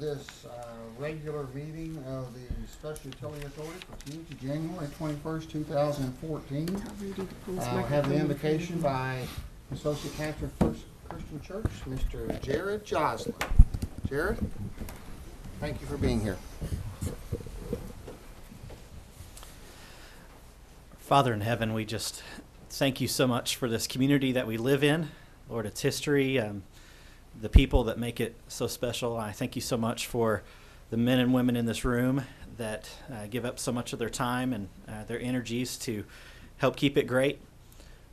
this regular meeting of the Special Utility Authority for Tuesday, January 21st, 2014. I have the invocation by Associate Pastor of Christian Church, Mr. Jared Joslin. Jared, thank you for being here. Father in heaven, we just thank you so much for this community that we live in. Lord, its history, the people that make it so special. I thank you so much for the men and women in this room that give up so much of their time and their energies to help keep it great.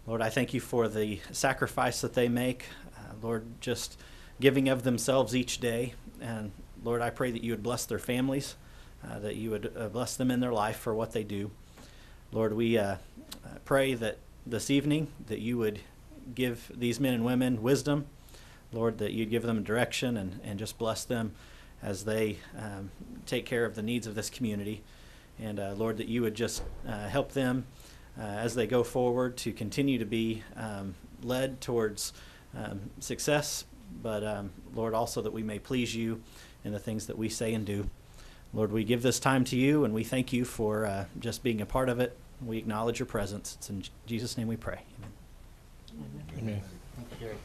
Lord, I thank you for the sacrifice that they make. Lord, just giving of themselves each day. And Lord, I pray that you would bless their families, that you would bless them in their life for what they do. Lord, we pray that this evening that you would give these men and women wisdom. Lord, that you'd give them direction and just bless them as they take care of the needs of this community. And Lord, that you would just help them as they go forward to continue to be led towards success, but Lord, also that we may please you in the things that we say and do. Lord, we give this time to you, and we thank you for just being a part of it. We acknowledge your presence. It's in Jesus' name we pray. Amen. Amen. Thank you, Jared.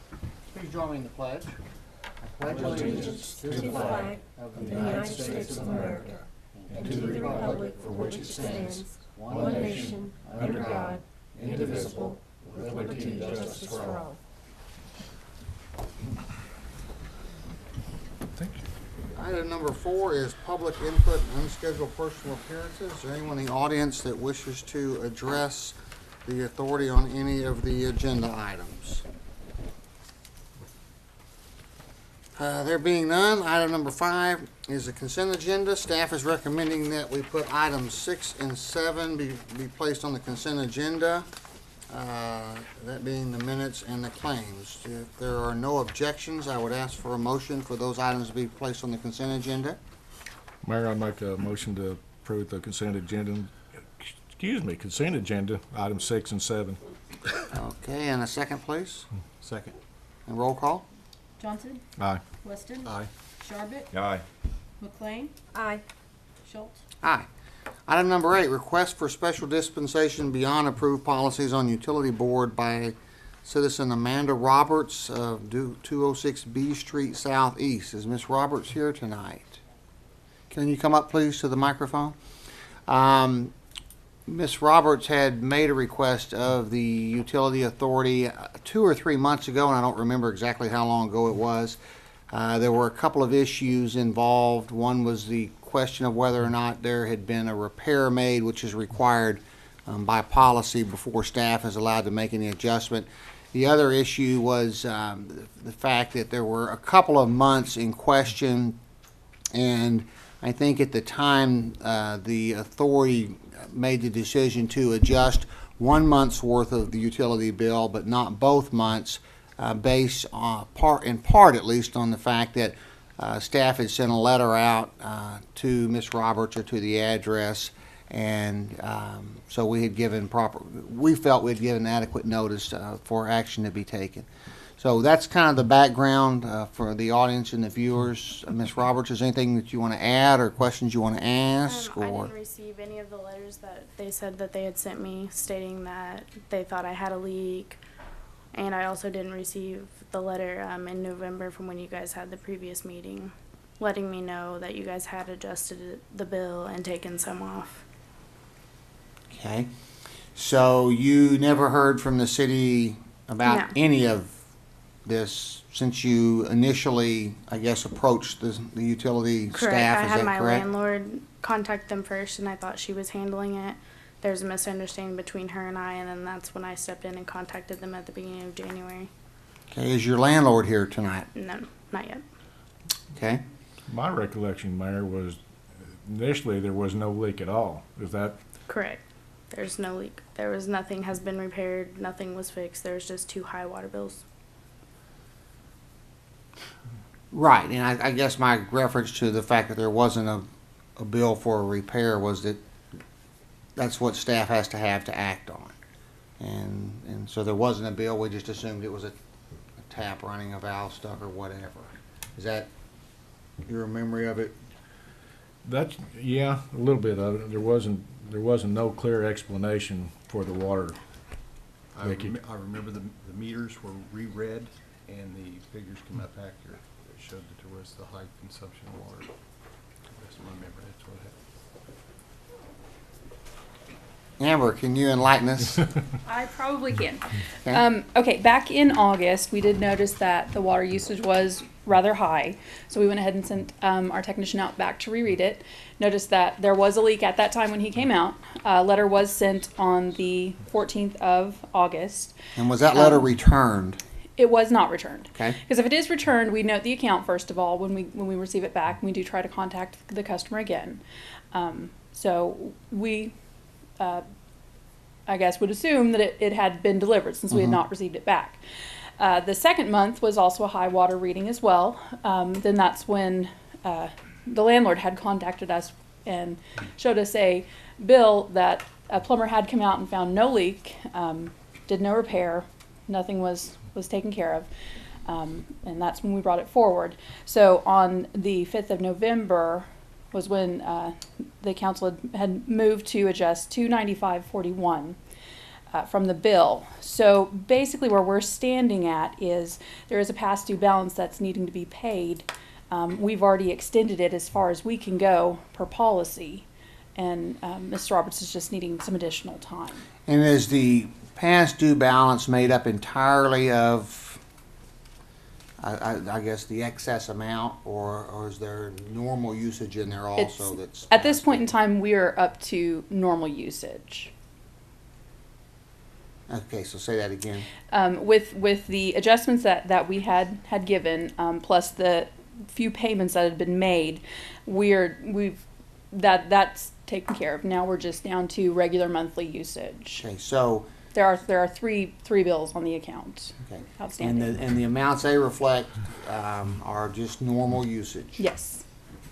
Please join me in the pledge. I pledge allegiance to the flag of the United States of America and to the republic for which it stands, one nation, under God, indivisible, with liberty and justice for all. Thank you. Item number 4 is public input and unscheduled personal appearances. Is there anyone in the audience that wishes to address the authority on any of the agenda items? There being none, item number 5 is the consent agenda. Staff is recommending that we put items 6 and 7 be placed on the consent agenda, that being the minutes and the claims. If there are no objections, I would ask for a motion for those items to be placed on the consent agenda. Mayor, I'd make a motion to approve the consent agenda, consent agenda, items 6 and 7. Okay, and a second, please. Second. And roll call. Johnson? Aye. Weston? Aye. Sharbutt? Aye. McLean? Aye. Schultz? Aye. Item number 8, request for special dispensation beyond approved policies on utility board by citizen Amanda Roberts of 206 B Street Southeast. Is Ms. Roberts here tonight? Can you come up, please, to the microphone? Ms. Roberts had made a request of the utility authority 2 or 3 months ago, and I don't remember exactly how long ago it was. There were a couple of issues involved. One was the question of whether or not there had been a repair made, which is required by policy before staff is allowed to make any adjustment. The other issue was the fact that there were a couple of months in question, and I think at the time the authority made the decision to adjust 1 month's worth of the utility bill, but not both months, based on in part at least on the fact that staff had sent a letter out to Ms. Roberts or to the address, and so we felt we had given adequate notice for action to be taken. So that's kind of the background for the audience and the viewers. Ms. Roberts, is there anything that you want to add or questions you want to ask? I didn't receive any of the letters that they said that they had sent me stating that they thought I had a leak. And I also didn't receive the letter in November from when you guys had the previous meeting, letting me know that you guys had adjusted the bill and taken some off. Okay. So you never heard from the city about any of this since you initially, I guess, approached the utility Correct. staff? I Is had that my correct? landlord contact them first, and I thought she was handling it. There's a misunderstanding between her and I, and then that's when I stepped in and contacted them at the beginning of January. Okay. Is your landlord here tonight? No, not yet. Okay. My recollection, Mayor, was initially there was no leak at all. Is that? Correct. There's no leak. There was nothing has been repaired. Nothing was fixed. There was just 2 high water bills. Right, and I guess my reference to the fact that there wasn't a bill for a repair was that that's what staff has to have to act on. And so there wasn't a bill, we just assumed it was a tap running, a valve stuck or whatever. Is that Your memory of it? That's, yeah, a little bit of it. There wasn't no clear explanation for the water. Vicky? I remember the meters were reread and the figures came up accurate. It showed that there was the high consumption of water. That's my memory, that's what happened. Amber, can you enlighten us? I probably can. Okay. Okay, back in August, we did notice that the water usage was rather high. So we went ahead and sent our technician out back to reread it. Noticed that there was a leak at that time when he came out. A letter was sent on the 14th of August. And was that letter returned? It was not returned. Okay. Because if it is returned, we note the account first of all when we receive it back. We do try to contact the customer again. So we, I guess, would assume that it had been delivered since we had not received it back. The second month was also a high water reading as well. Then that's when the landlord had contacted us and showed us a bill that a plumber had come out and found no leak, did no repair, nothing was taken care of. And that's when we brought it forward. So on the 5th of November was when the council had moved to adjust $295.41 from the bill. So basically where we're standing at is there is a past due balance that's needing to be paid. We've already extended it as far as we can go per policy. And Mr. Roberts is just needing some additional time. And is the past due balance made up entirely of, I guess, the excess amount, or is there normal usage in there also that's... At this past point in due? time, we are up to normal usage. Okay, so say that again. With the adjustments that we had given, plus the few payments that had been made, that's taken care of. Now we're just down to regular monthly usage. Okay, so... There are three bills on the account Okay. outstanding. And the amounts they reflect are just normal usage? Yes.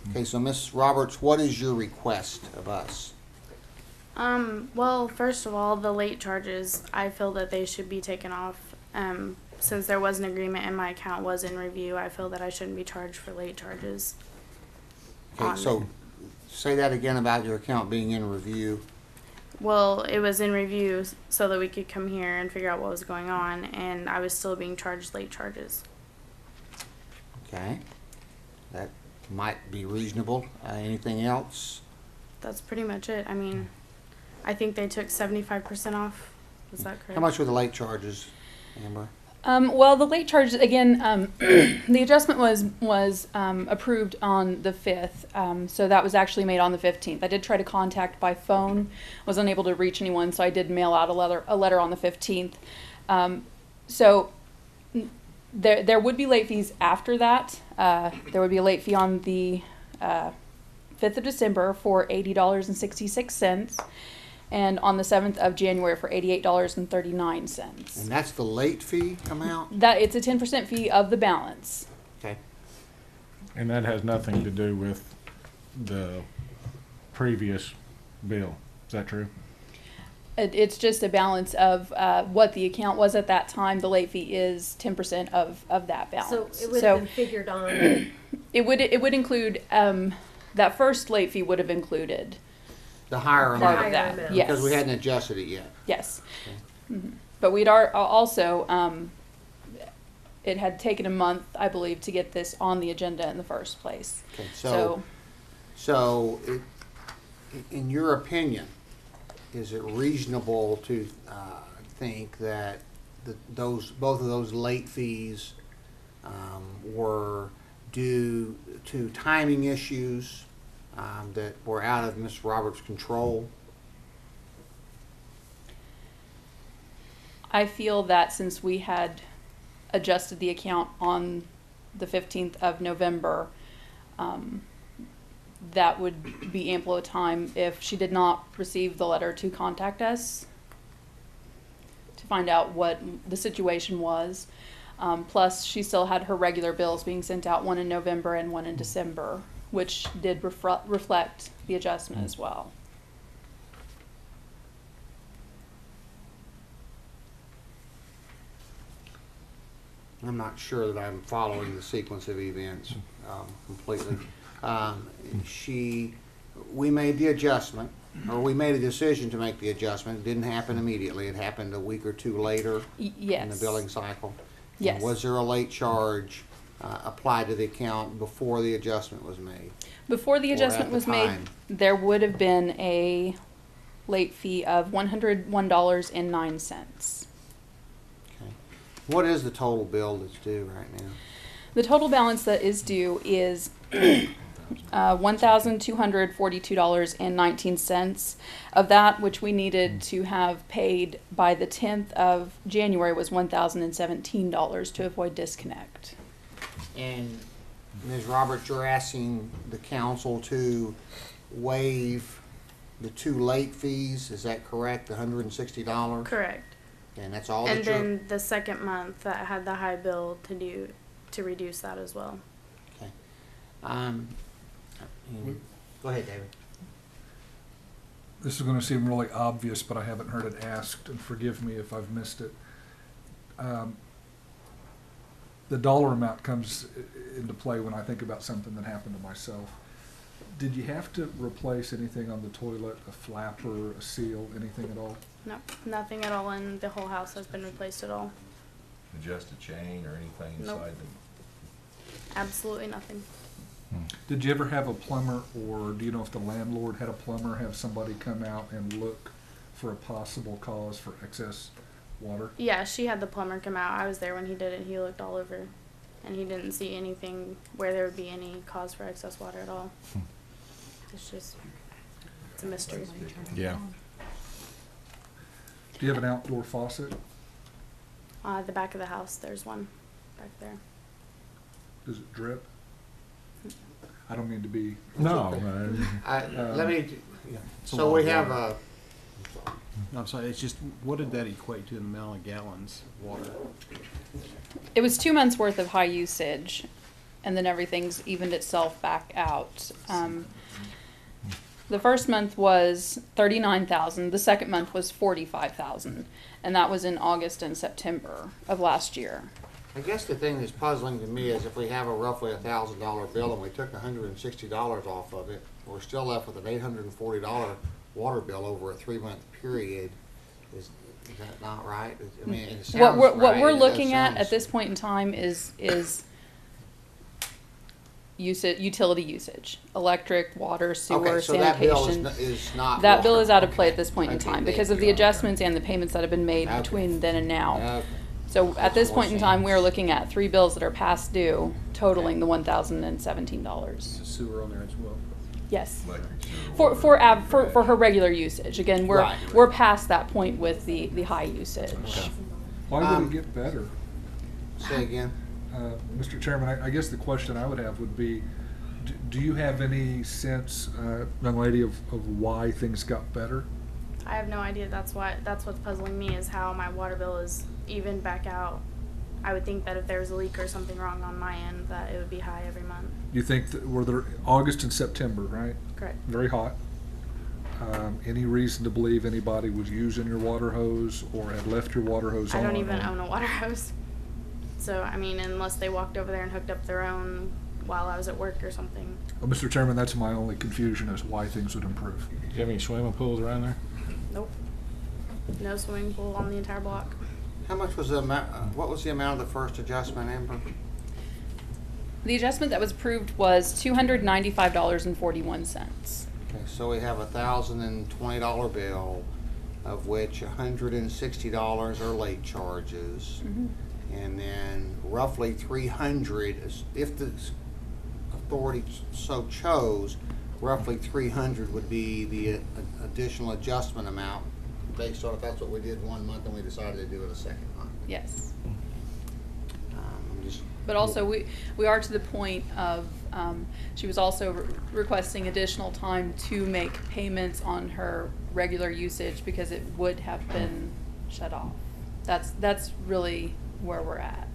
Okay, so Ms. Roberts, what is your request of us? Well, first of all, the late charges, I feel that they should be taken off. Since there was an agreement and my account was in review, I feel that I shouldn't be charged for late charges. Okay, so say that again about your account being in review. Well, it was in review so that we could come here and figure out what was going on, and I was still being charged late charges. Okay, that might be reasonable. Anything else? That's pretty much it. I mean, I think they took 75% off. Was that correct? How much were the late charges, Amber? Well, the late charges, again, the adjustment was approved on the 5th, so that was actually made on the 15th. I did try to contact by phone, was unable to reach anyone, so I did mail out a letter on the 15th. So there would be late fees after that. There would be a late fee on the 5th of December for $80.66. And on the 7th of January for $88.39. And that's the late fee amount? That it's a 10% fee of the balance. Okay. And that has nothing to do with the previous bill. Is that true? It's just a balance of what the account was at that time. The late fee is 10% of that balance. So it would have been figured on. It would include that first late fee would have included The higher part amount? of that. amount. Yes. Because we hadn't adjusted it yet. Yes. But we'd also, it had taken a month, I believe, to get this on the agenda in the first place. Okay, so in your opinion, is it reasonable to think that both of those late fees were due to timing issues that were out of Ms. Roberts' control? I feel that since we had adjusted the account on the 15th of November, that would be ample time if she did not receive the letter to contact us to find out what the situation was. Plus, she still had her regular bills being sent out, one in November and one in December, which did reflect the adjustment as well. I'm not sure that I'm following the sequence of events completely. We made the adjustment, or we made a decision to make the adjustment. It didn't happen immediately. It happened a week or two later Yes. in the billing cycle. Yes. And was there a late charge applied to the account before the adjustment was made? Before the Or at adjustment the was made, time? there would have been a late fee of $101.09. Okay. What is the total bill that's due right now? The total balance that is due is $1,242.19. Of that, which we needed to have paid by the 10th of January, was $1,017 to avoid disconnect. And Ms. Roberts, you're asking the council to waive the 2 late fees, is that correct, the $160? Correct. And that's all And that you're, then the second month that had the high bill to reduce that as well. okay. Go ahead, David. This is going to seem really obvious, but I haven't heard it asked, and forgive me if I've missed it. The dollar amount comes into play when I think about something that happened to myself. Did you have to replace anything on the toilet, a flapper, a seal, anything at all? No, nothing at all in the whole house has been replaced at all. Adjust a chain or anything Nope. inside the. Absolutely nothing. Did you ever have a plumber, or do you know if the landlord had a plumber have somebody come out and look for a possible cause for excess water? Yeah, she had the plumber come out. I was there when he did it. He looked all over, and he didn't see anything where there would be any cause for excess water at all. It's a mystery. Yeah. Do you have an outdoor faucet? The back of the house, there's one back there. Does it drip? I don't mean to be. No. Let me, yeah. It's a So lot we of have water. a, I'm sorry, it's just, what did that equate to in the amount of gallons of water? It was 2 months worth of high usage, and then everything's evened itself back out. The first month was 39,000. The second month was 45,000, and that was in August and September of last year. I guess the thing that's puzzling to me is if we have a roughly $1,000 bill and we took $160 off of it, we're still left with an $840 water bill over a 3-month period. Is that not right? I mean, it sounds What right, we're it does looking at sound- this point in time is utility usage, electric, water, sewer, Okay, so that bill sanitation. is not. That bill water. is out of play Okay. at this point in Okay, time they- because of the adjustments and the payments that have been made Okay. between then and now. Okay. So at this Makes point in more time, we are sense. looking at 3 bills that are past due, totaling the $1,017. Is the sewer on there as well? Yes. Electric, sewer, For water, for her regular usage. Again, we're Right. we're past that point with the high usage. Why would Um, it get better? Say again? Mr. Chairman, I guess the question I would have would be, do you have any sense, young lady, of why things got better? I have no idea. That's what's puzzling me is how my water bill is even back out. I would think that if there was a leak or something wrong on my end, that it would be high every month. You think that were there August and September, right? Correct. Very hot. Any reason to believe anybody was using your water hose or had left your water hose on? I don't even or- own a water hose. So, I mean, unless they walked over there and hooked up their own while I was at work or something. Well, Mr. Chairman, that's my only confusion as why things would improve. Do you have any swimming pools around there? Nope. No swimming pool on the entire block. How much was the amount, what was the amount of the first adjustment, Amber? The adjustment that was approved was $295.41. Okay, so we have $1,020 bill, of which $160 are late charges. And then roughly 300, if the authority so chose, roughly 300 would be the additional adjustment amount based on if that's what we did 1 month and we decided to do it a second month. Yes. I'm just, But also, we are to the point of, she was also requesting additional time to make payments on her regular usage because it would have been shut off. That's really where we're at.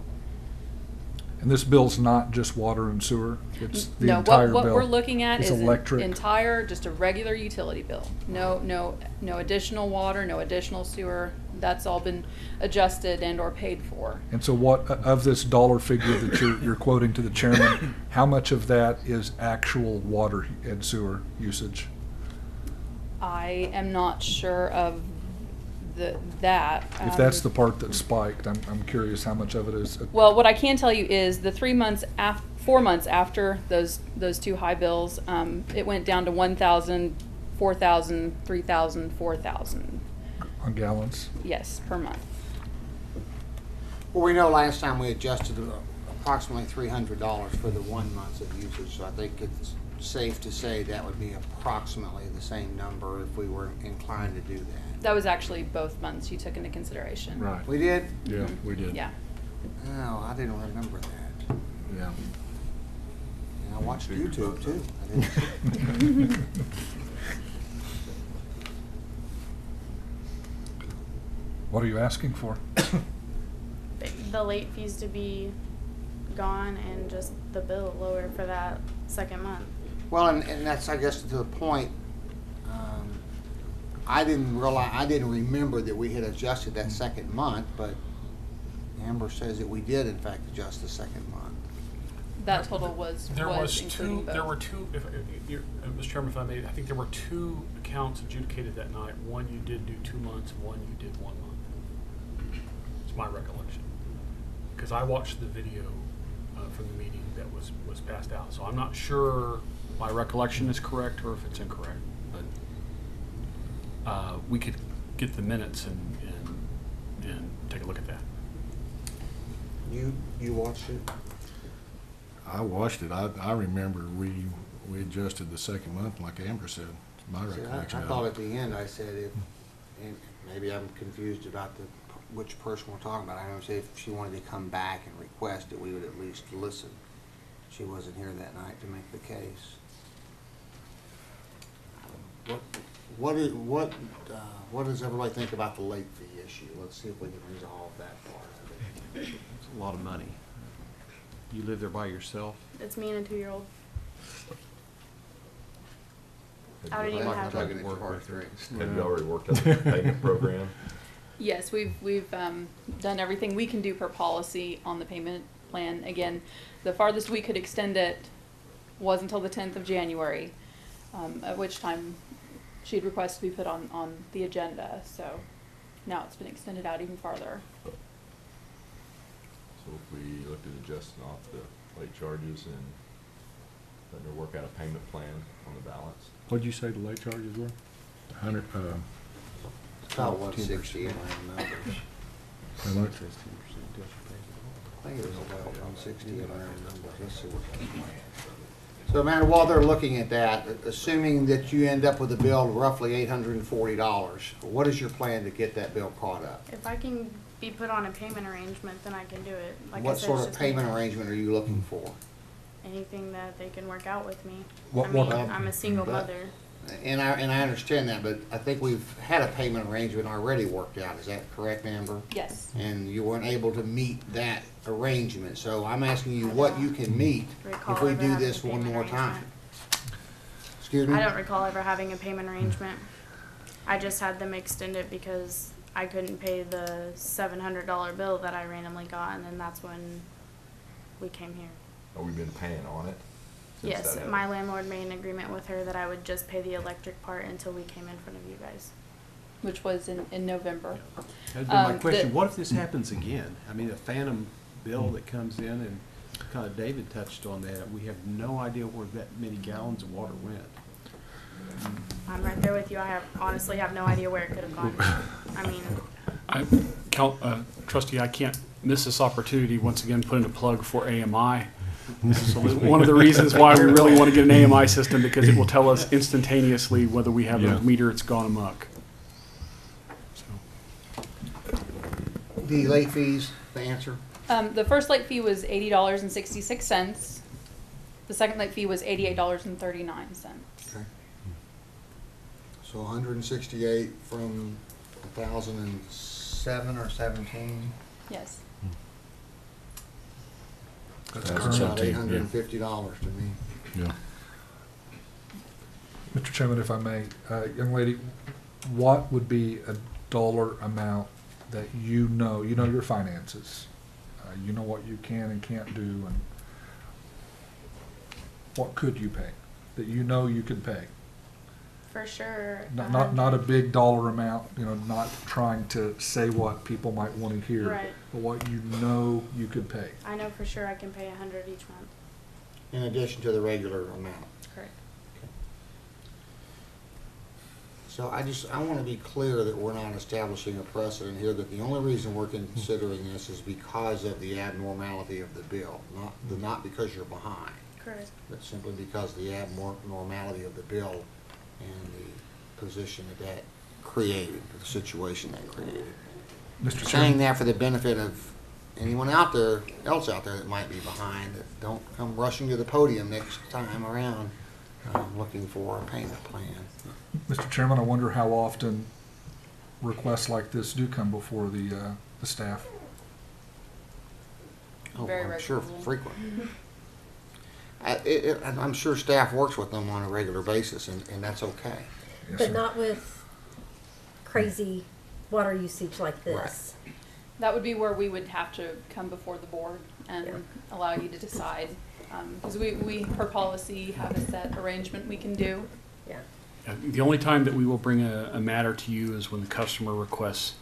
And this bill's not just water and sewer, it's the No, entire bill. what we're looking at It's is an electric. entire, just a regular utility bill. No additional water, no additional sewer. That's all been adjusted and or paid for. And so what, of this dollar figure that you're quoting to the chairman, how much of that is actual water and sewer usage? I am not sure of that. If that's the part that spiked, I'm curious how much of it is. Well, what I can tell you is the 4 months after those two high bills, it went down to 1,000, 4,000, 3,000, 4,000. On gallons? Yes, per month. Well, we know last time we adjusted approximately $300 for the 1 month of usage, so I think it's safe to say that would be approximately the same number if we were inclined to do that. That was actually both months you took into consideration. Right. We did? Yeah, we did. Yeah. Oh, I didn't remember that. Yeah. And I watched YouTube too. I didn't. What are you asking for? The late fees to be gone and just the bill lower for that second month. Well, and that's, I guess, to the point, I didn't remember that we had adjusted that second month, but Amber says that we did in fact adjust the second month. That total was including both. There were two, Mr. Chairman, if I may, I think there were two accounts adjudicated that night. One you did do 2 months, one you did 1 month. It's my recollection. Because I watched the video from the meeting that was passed out. So I'm not sure my recollection is correct or if it's incorrect. But we could get the minutes and take a look at that. You watched it? I watched it. I remember we adjusted the second month, like Amber said. My See, recollection. I thought at the end I said and maybe I'm confused about which person we're talking about. I don't say if she wanted to come back and request that we would at least listen. She wasn't here that night to make the case. What does everybody think about the late fee issue? Let's see if we can resolve that part of it. It's a lot of money. You live there by yourself? It's me and a 2-year-old. I Have don't you even Like have tugging at a, your heartstrings. already worked out the payment program? Yes, we've done everything we can do per policy on the payment plan. Again, the farthest we could extend it was until the 10th of January, at which time she'd request to be put on the agenda. So now it's been extended out even farther. So if we looked at adjusting off the late charges and letting her work out a payment plan on the balance. What'd you say the late charges were? 100, It's about 160 in round numbers. how much? I think it was about 160 in round numbers. Let's see what. So Amanda, while they're looking at that, assuming that you end up with a bill of roughly $840, what is your plan to get that bill caught up? if I can be put on a payment arrangement, then I can do it. Like I What said, sort it's of just payment arrangement are you looking for? anything that they can work out with me. What- I mean, what- I'm a single but- mother. And I understand that, but I think we've had a payment arrangement already worked out. Is that correct, Amber? Yes. And you weren't able to meet that arrangement. So I'm asking you what you can meet Recall if we ever do having this a one payment more time. arrangement. Excuse me? I don't recall ever having a payment arrangement. I just had them extend it because I couldn't pay the $700 bill that I randomly got, and then that's when we came here. Oh, we've been paying on it? since Yes, that my happened? landlord made an agreement with her that I would just pay the electric part until we came in front of you guys. Which was in November. That'd be my Um, question, the- what if this happens again? I mean, a phantom bill that comes in, and kind of David touched on that, we have no idea where that many gallons of water went. I'm right there with you. I honestly have no idea where it could have gone. I mean, Trustee, I can't miss this opportunity, once again, put in a plug for AMI. This is one of the reasons why we really want to get an AMI system, because it will tell us instantaneously whether we have Yeah. a meter that's gone amok. So, The late fees, the answer? The first late fee was $80.66. The second late fee was $88.39. Okay. So 168 from 2007 or 17. Yes. That's That's current. About $17, $850 to me. Yeah. Mr. Chairman, if I may, young lady, what would be a dollar amount that you know your finances, you know what you can and can't do, and what could you pay that you know you could pay? For sure. Not a big dollar amount, not trying to say what people might want to hear, Right. but what you know you could pay. I know for sure I can pay 100 each month. In addition to the regular amount. Correct. So I want to be clear that we're not establishing a precedent here, that the only reason we're considering this is because of the abnormality of the bill, not because you're behind, Correct. but simply because of the abnormality of the bill and the position that created, the situation that created. Mr. Saying Chairman, that for the benefit of anyone else out there that might be behind, that don't come rushing to the podium next time around looking for a payment plan. Mr. Chairman, I wonder how often requests like this do come before the staff. Oh, Very I'm sure regularly. frequent. I'm sure staff works with them on a regular basis, and that's okay. Yes, But sir. not with crazy water usage like this. That would be where we would have to come before the board and Yeah. allow you to decide. Because we, per policy, have a set arrangement we can do. Yeah. The only time that we will bring a matter to you is when the customer requests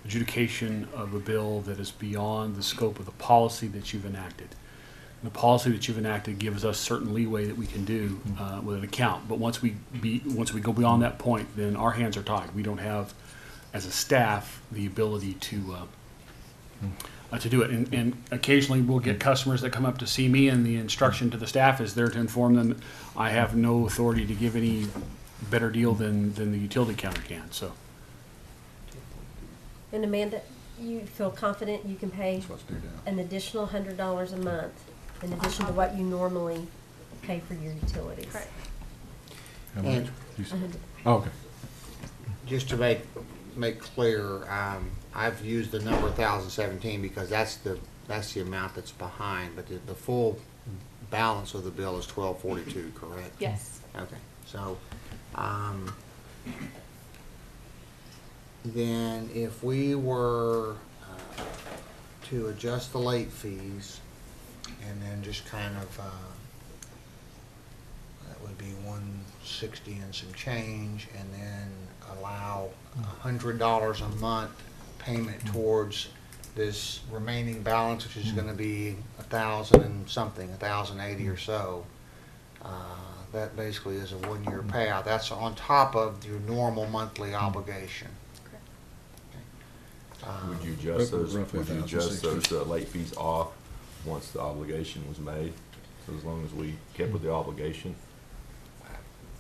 adjudication of a bill that is beyond the scope of the policy that you've enacted. And the policy that you've enacted gives us certain leeway that we can do with an account. But once we go beyond that point, then our hands are tied. We don't have, as a staff, the ability to do it. And occasionally we'll get customers that come up to see me, and the instruction to the staff is there to inform them I have no authority to give any better deal than the utility counter can. So And Amanda, you feel confident you can pay That's what's due now. an additional $100 a month in addition to what you normally pay for your utilities? Correct. How And- much? You said- 100. Oh, okay. Just to make clear, I've used the number 1,017 because that's the amount that's behind, but the full balance of the bill is 1,242, correct? Yes. Okay, so, then if we were to adjust the late fees and then just kind of, that would be 160 and some change, and then allow $100 a month payment towards this remaining balance, which is gonna be 1,000 and something, 1,080 or so. That basically is a one-year payout. That's on top of your normal monthly obligation. Would you adjust those, Roughly would you adjust 1,060. those late fees off once the obligation was made? So as long as we kept with the obligation?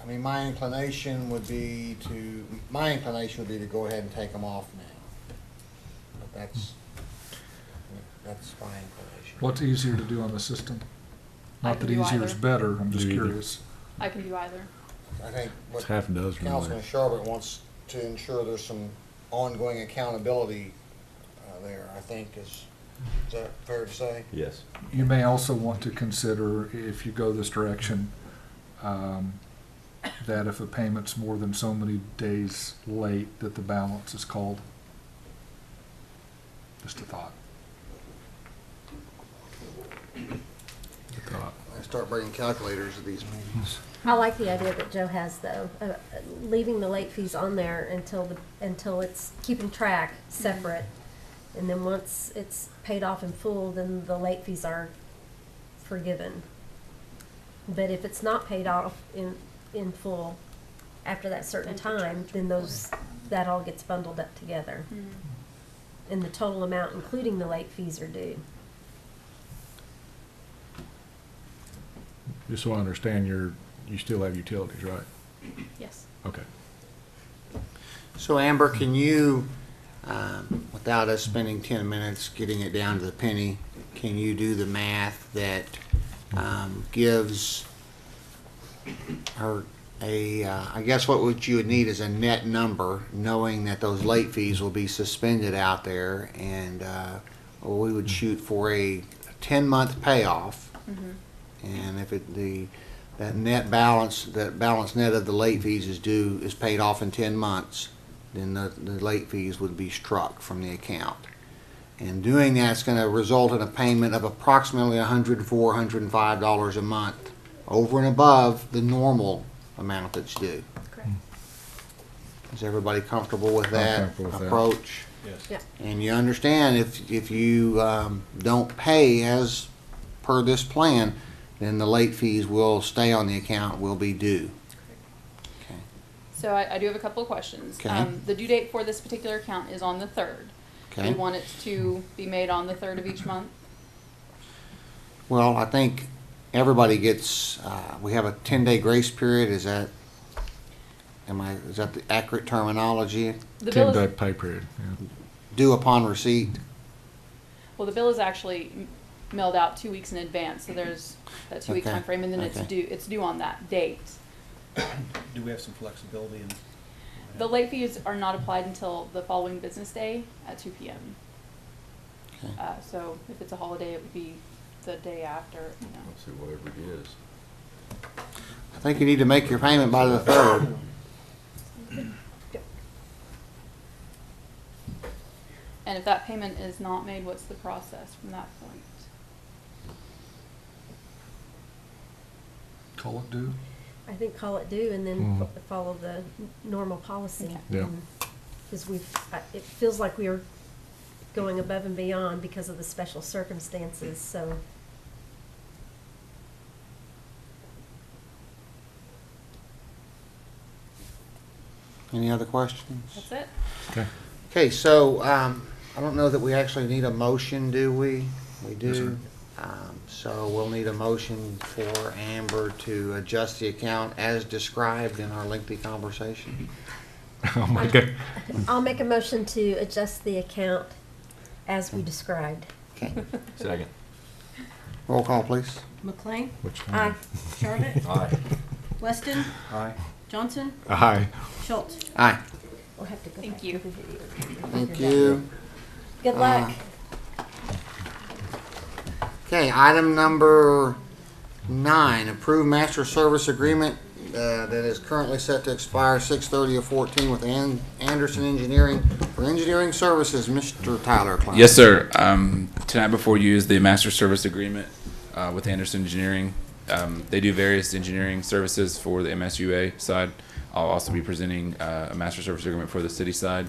I mean, my inclination would be to go ahead and take them off now. But that's my inclination. What's easier to do on the system? I Not can that do easier is either. better, I'm just Do either. curious. I can do either. I think what It's half a dozen, Councilman really. Sherbert wants to ensure there's some ongoing accountability there, I think is that fair to say? Yes. You may also want to consider, if you go this direction, that if a payment's more than so many days late, that the balance is called. Just a thought. I start bringing calculators to these meetings. I like the idea that Joe has, though, leaving the late fees on there until it's keeping track separate. And then once it's paid off in full, then the late fees are forgiven. But if it's not paid off in full after that certain time, then that all gets bundled up together. And the total amount, including the late fees, are due. Just so I understand, you still have utilities, right? Yes. Okay. So Amber, can you, without us spending 10 minutes getting it down to the penny, can you do the math that gives her I guess what you would need is a net number, knowing that those late fees will be suspended out there, and we would shoot for a 10-month payoff. Mhm. And if that net balance net of the late fees is paid off in 10 months, then the late fees would be struck from the account. And doing that's going to result in a payment of approximately $104, $105 a month, over and above the normal amount that's due. Correct. Is everybody comfortable with that comfortable with that. approach? Yes. Yeah. And you understand if you don't pay as per this plan, then the late fees will stay on the account, will be due. Okay. So I do have a couple of questions. Okay. The due date for this particular account is on the 3rd. Do Okay. we want it to be made on the 3rd of each month? Well, I think everybody gets, we have a 10-day grace period. Is that the accurate terminology? The bill 10-day is, pay period, yeah. Due upon receipt? well, the bill is actually mailed out 2 weeks in advance, so there's that 2-week Okay. time frame, and then Okay. it's due on that date. Do we have some flexibility in? The late fees are not applied until the following business day at 2 p.m. Okay. So if it's a holiday, it would be the day after, you know. Let's see, whatever it is. I think you need to make your payment by the 3rd. And if that payment is not made, what's the process from that point? Call it due. I think call it due and then follow the normal policy. Okay. Yeah. Because it feels like we are going above and beyond because of the special circumstances, so. Any other questions? That's it? Okay. Okay, so I don't know that we actually need a motion, do we? We Yes, sir. do. So we'll need a motion for Amber to adjust the account as described in our lengthy conversation. Oh my God. I'll make a motion to adjust the account as we described. Okay, Second. roll call, please. McLean, Which Aye. one? Sharbat, Aye. Weston, Aye. Johnson, Aye. Schultz. Aye. We'll have to go Thank back you. to the video. Thank you. Good luck. Okay, item number 9, approve master service agreement that is currently set to expire 6/30/14 with Anderson Engineering for engineering services. Mr. Tyler Klein. Yes, sir. Tonight before you is the master service agreement with Anderson Engineering. They do various engineering services for the MSUA side. I'll also be presenting a master service agreement for the city side.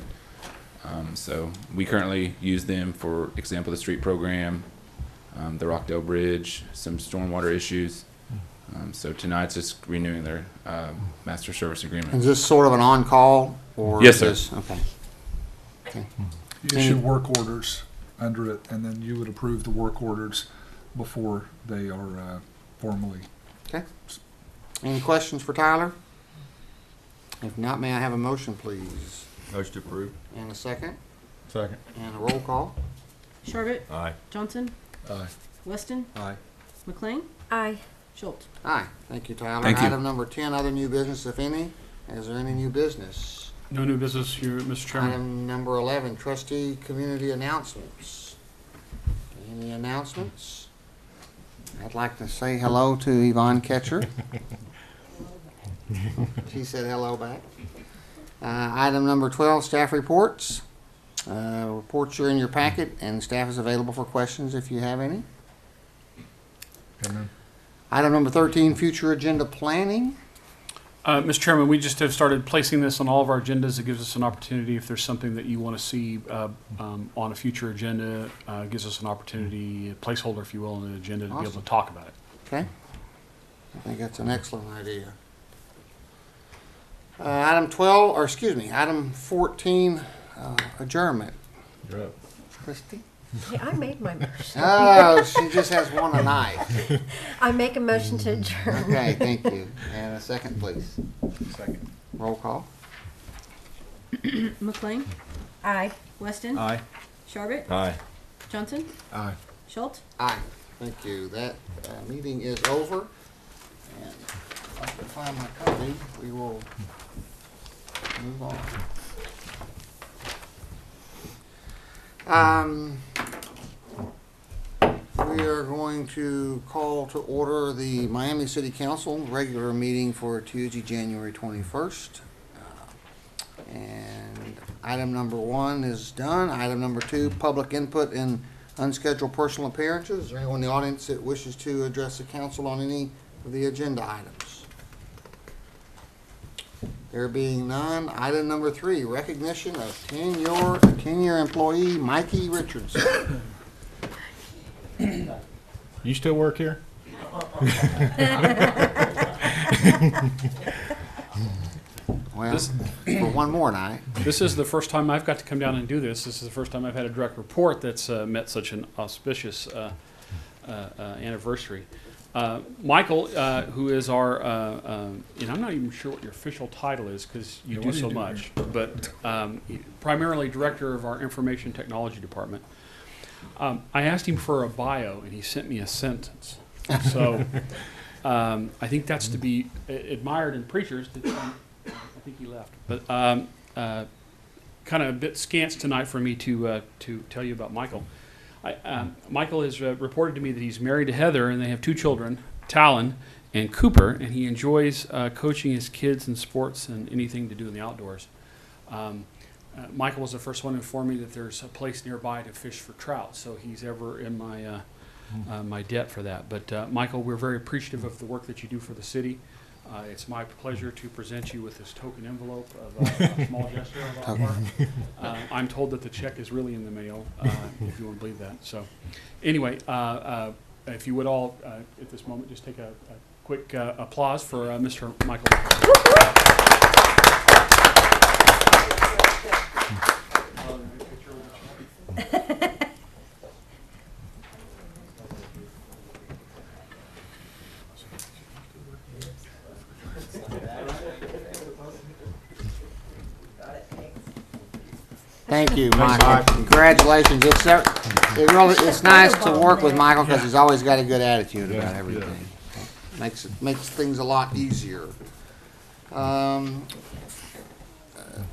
So we currently use them for example, the street program, the Rockdale Bridge, some stormwater issues. So tonight's just renewing their master service agreement. Is this sort of an on-call or? Yes, is sir. this- Okay. Okay. You issue work orders under it, and then you would approve the work orders before they are formally. Okay. Any questions for Tyler? If not, may I have a motion, please? Motion approved. And a second? Second. And a roll call? Sharbat, Aye. Johnson, Aye. Weston, Aye. McLean, Aye. Schultz. Aye. Thank you, Tyler. Thank you. Item number 10, other new business, if any. Is there any new business? No new business here, Mr. Chairman. Item number 11, trustee community announcements. Any announcements? I'd like to say hello to Yvonne Ketcher. She said hello back. Item number 12, staff reports. Reports are in your packet, and staff is available for questions if you have any. Amen. Item number 13, future agenda planning. Mr. Chairman, we just have started placing this on all of our agendas. It gives us an opportunity, if there's something that you want to see on a future agenda, gives us an opportunity, a placeholder, if you will, on an agenda to be able Awesome. to talk about it. Okay. I think that's an excellent idea. Item 12, or excuse me, item 14, adjournment. You're up. Christie? Hey, I made my motion. Oh, she just has one tonight. I make a motion to adjourn. Okay, thank you. And a second, please. Second. Roll call. McLean, Aye. Weston, Aye. Sharbat, Aye. Johnson, Aye. Schultz. Aye. Thank you. That meeting is over. And if I can find my copy, we will move on. We are going to call to order the Miami City Council regular meeting for Tuesday, January 21st. And item number 1 is done. Item number 2, public input and unscheduled personal appearances. Is there anyone in the audience that wishes to address the council on any of the agenda items? There being none, item number 3, recognition of tenure employee Mikey Richardson. You still work here? Well, for one more night. This is the first time I've got to come down and do this. This is the first time I've had a direct report that's met such an auspicious anniversary. Michael, who is our, and I'm not even sure what your official title is because you Yeah, do what do so you do much, but primarily director of our information technology department. I asked him for a bio and he sent me a sentence. So I think that's to be admired in preachers. I think he left, but kind of a bit scant tonight for me to tell you about Michael. Michael has reported to me that he's married to Heather and they have 2 children, Talon and Cooper, and he enjoys coaching his kids in sports and anything to do in the outdoors. Michael was the first one to inform me that there's a place nearby to fish for trout, so he's ever in my my debt for that. But Michael, we're very appreciative of the work that you do for the city. It's my pleasure to present you with this token envelope of a small gesture of our part. I'm told that the check is really in the mail, if you want to believe that. So anyway, if you would all, at this moment, just take a quick applause for Mr. Michael. Thank you, Michael. Congratulations. It's nice to work with Michael because he's always got a good attitude about everything. Makes things a lot easier. Let's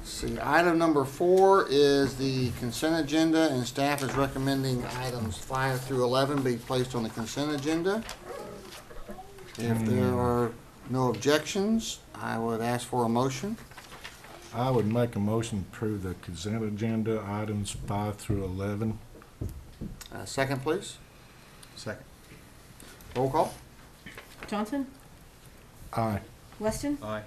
see. Item number 4 is the consent agenda, and staff is recommending items 5 through 11 be placed on the consent agenda. If there are no objections, I would ask for a motion. I would make a motion to approve the consent agenda items 5 through 11. Second, please. Second. Roll call. Johnson, Aye. Weston, Aye.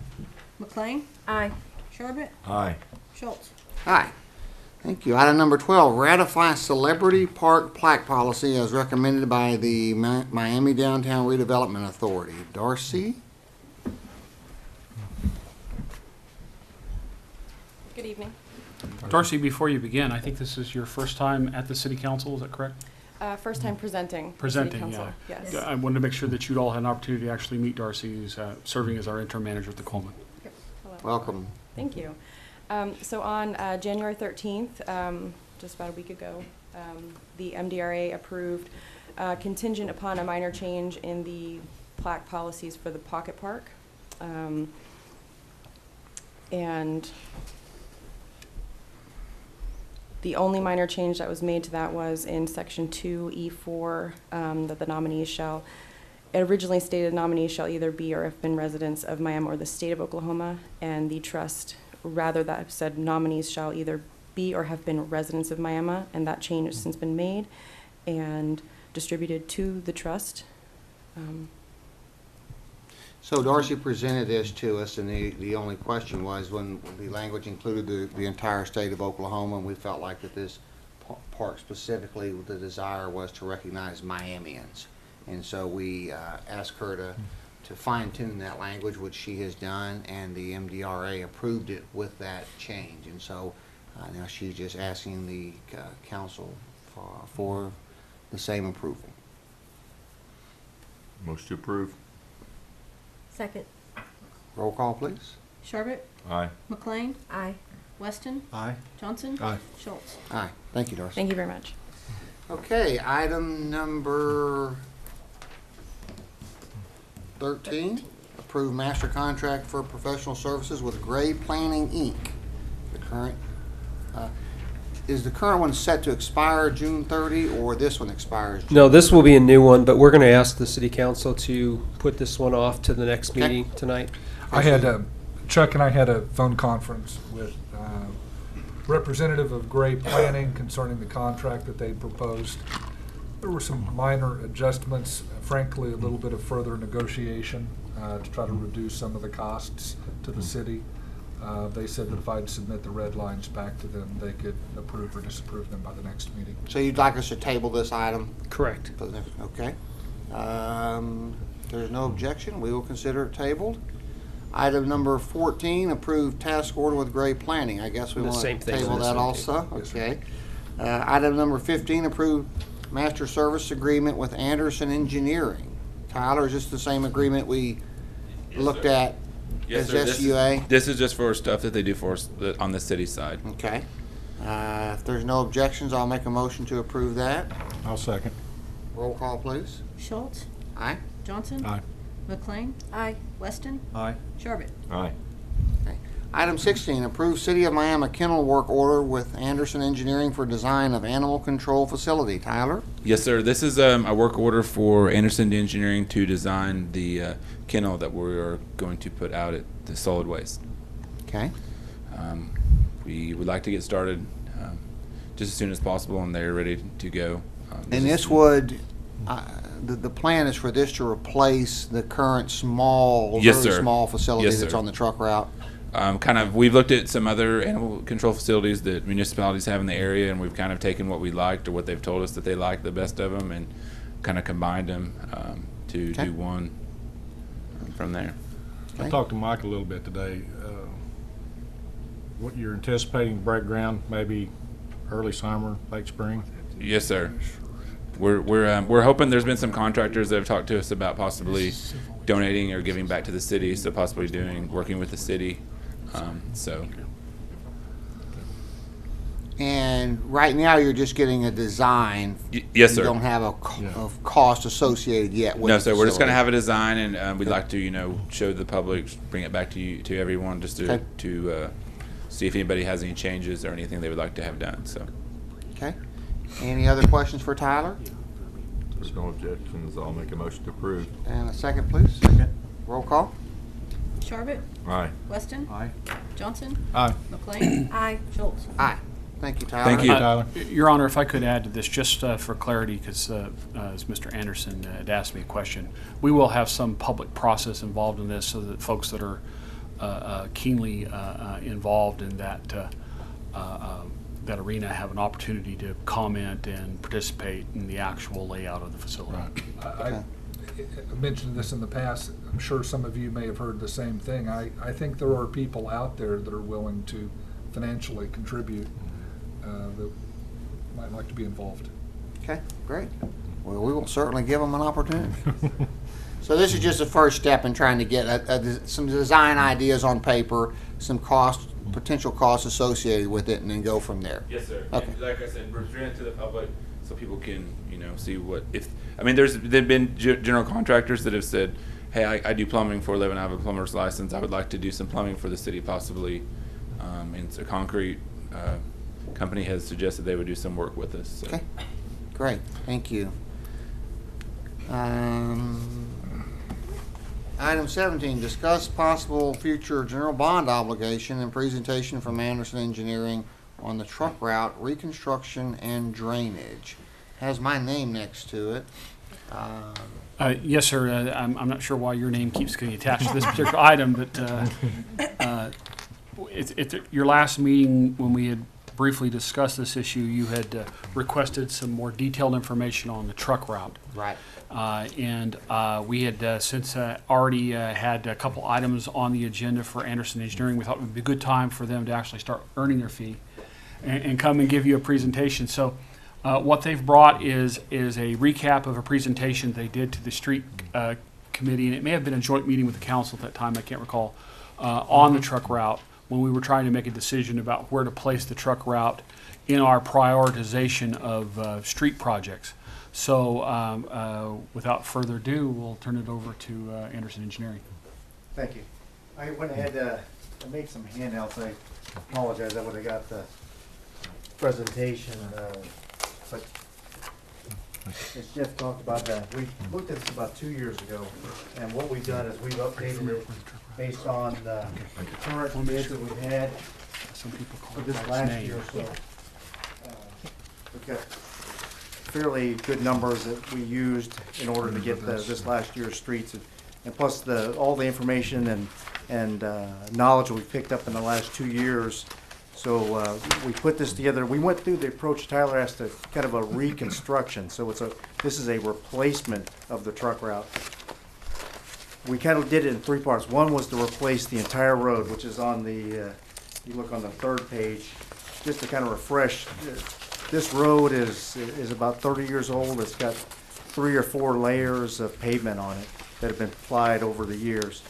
McLean, Aye. Sharbit, Aye. Schultz. Aye. Thank you. Item number 12, ratify Celebrity Park plaque policy as recommended by the Miami Downtown Redevelopment Authority. Darcy? Good evening. Darcy, before you begin, I think this is your first time at the City Council, is that correct? First time presenting. Presenting, City Council. yeah. Yes. I wanted to make sure that you'd all had an opportunity to actually meet Darcy, who's serving as our interim manager at the Coleman. Hello. Welcome. Thank you. So on January 13th, just about a week ago, the MDRA approved contingent upon a minor change in the plaque policies for the Pocket Park. And the only minor change that was made to that was in section 2E4, that the nominees shall, it originally stated nominees shall either be or have been residents of Miami or the state of Oklahoma, and the trust, rather that said nominees shall either be or have been residents of Miami, and that change has since been made and distributed to the trust. So Darcy presented this to us, and the only question was when the language included the entire state of Oklahoma, and we felt like that this park specifically, the desire was to recognize Miamians. And so we asked her to fine-tune that language, which she has done, and the MDRA approved it with that change. And so now she's just asking the council for the same approval. Motion to approve. Second. Roll call, please. Sharbit, Aye. McLean, Aye. Weston, Aye. Johnson, Aye. Schultz. Aye. Thank you, Darcy. Thank you very much. Okay, item number 13, approve master contract for professional services with Gray Planning, Inc. The current, is the current one set to expire June 30, or this one expires? No, this will be a new one, but we're going to ask the city council to put this one off to the next Okay. meeting tonight. I had Chuck and I had a phone conference with representative of Gray Planning concerning the contract that they proposed. There were some minor adjustments, frankly, a little bit of further negotiation to try to reduce some of the costs to the city. They said that if I'd submit the red lines back to them, they could approve or disapprove them by the next meeting. So you'd like us to table this item? Correct. Okay. There's no objection. We will consider it tabled. Item number 14, approved task order with Gray Planning. I guess we The want to same thing. table The that same also. thing. Yes, sir. Okay. Item number 15, approved master service agreement with Anderson Engineering. Tyler, is this the same agreement we looked at Yes, as sir. SUA? This is just for stuff that they do for us on the city side. Okay. If there's no objections, I'll make a motion to approve that. I'll second. Roll call, please. Schultz, Aye. Johnson, Aye. McLean, Aye. Weston, Aye. Sharbit. Aye. Item 16, approved City of Miami kennel work order with Anderson Engineering for design of animal control facility. Tyler? Yes, sir. This is a work order for Anderson Engineering to design the kennel that we are going to put out at the solid waste. Okay. We would like to get started just as soon as possible, and they're ready to go. And this would, the plan is for this to replace the current small, Yes, very sir. small facility Yes, that's sir. on the truck route. We've looked at some other animal control facilities that municipalities have in the area, and we've kind of taken what we liked or what they've told us that they liked the best of them and kind of combined them to Okay. do one from there. I talked to Mike a little bit today. What you're anticipating break ground, maybe early summer, late spring? Yes, sir. We're hoping. There's been some contractors that have talked to us about possibly donating or giving back to the city, so possibly working with the city. So And right now, you're just getting a design. yes, sir. You don't have a cost associated yet with No, the sir. We're just going to facility. have a design, and we'd like to, show the public, bring it back to everyone, just to Okay. see if anybody has any changes or anything they would like to have done. So, Okay. Any other questions for Tyler? There's no objections. I'll make a motion to approve. And a second, please. Second. Roll call. Sharbit, Aye. Weston, Aye. Johnson, Aye. McLean, Aye. Schultz. Aye. Thank you, Tyler. Thank you. Tyler. Your Honor, if I could add to this, just for clarity, because as Mr. Anderson had asked me a question, we will have some public process involved in this so that folks that are keenly involved in that arena have an opportunity to comment and participate in the actual layout of the facility. I mentioned this in the past. I'm sure some of you may have heard the same thing. I think there are people out there that are willing to financially contribute that might like to be involved. Okay, great. Well, we will certainly give them an opportunity. So this is just a first step in trying to get some design ideas on paper, some potential costs associated with it, and then go from there. yes, sir. Okay. And like I said, we're presenting it to the public so people can, see what if. I mean, there've been general contractors that have said, "Hey, I do plumbing for a living. I have a plumber's license. I would like to do some plumbing for the city, possibly." And a concrete company has suggested they would do some work with us. So. Okay, great, thank you. Item 17, discuss possible future general bond obligation and presentation from Anderson Engineering on the truck route reconstruction and drainage. Has my name next to it. Yes, sir. I'm not sure why your name keeps getting attached to this particular item, but at your last meeting, when we had briefly discussed this issue, you had requested some more detailed information on the truck route. Right. And we had since already had a couple items on the agenda for Anderson Engineering. We thought it would be a good time for them to actually start earning their fee and come and give you a presentation. So what they've brought is a recap of a presentation they did to the street committee, and it may have been a joint meeting with the council at that time, I can't recall, on the truck route when we were trying to make a decision about where to place the truck route in our prioritization of street projects. So without further ado, we'll turn it over to Anderson Engineering. Thank you. I went ahead, I made some handouts. I apologize. I would have got the presentation, but as Jeff talked about that, we looked at this about 2 years ago, and what we've done is we've updated it based on the current bids that we've had for this last year or so. We've got fairly good numbers that we used in order to get this last year's streets, and plus all the information and knowledge we've picked up in the last 2 years. So we put this together. We went through the approach Tyler asked, to kind of a reconstruction. So this is a replacement of the truck route. We kind of did it in 3 parts. One was to replace the entire road, which is on the, you look on the 3rd page, just to kind of refresh. This road is about 30 years old. It's got 3 or 4 layers of pavement on it that have been applied over the years.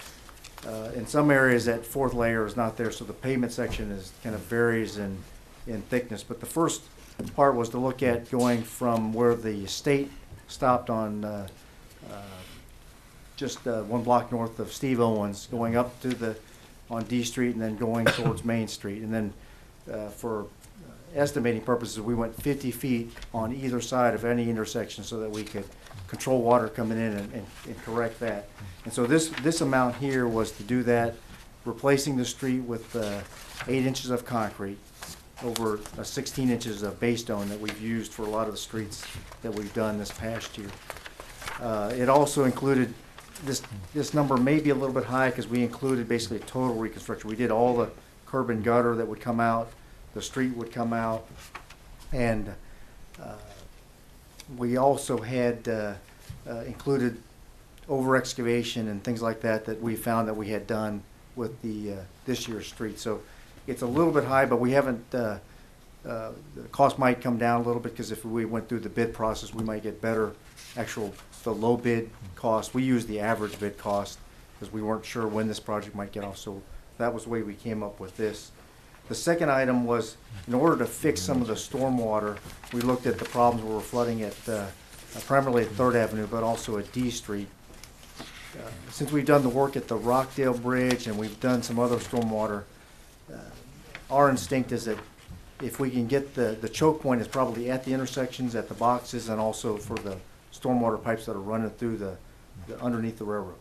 In some areas, that 4th layer is not there, so the pavement section kind of varies in thickness. But the first part was to look at going from where the state stopped on just 1 block north of Steve Owens, going up to on D Street and then going towards Main Street. And then for estimating purposes, we went 50 feet on either side of any intersection so that we could control water coming in and correct that. And so this amount here was to do that, replacing the street with 8 inches of concrete over 16 inches of base stone that we've used for a lot of the streets that we've done this past year. It also included, this number may be a little bit high because we included basically a total reconstruction. We did all the curb and gutter that would come out, the street would come out, and we also had included over excavation and things like that we found that we had done with this year's street. So it's a little bit high, but we haven't, the cost might come down a little bit because if we went through the bid process, we might get better the low bid cost. We used the average bid cost because we weren't sure when this project might get off. So that was the way we came up with this. The second item was, in order to fix some of the stormwater, we looked at the problems where we're flooding at primarily at 3rd Avenue, but also at D Street. Since we've done the work at the Rockdale Bridge and we've done some other stormwater, our instinct is that if we can get the choke point is probably at the intersections, at the boxes, and also for the stormwater pipes that are running through the underneath the railroad.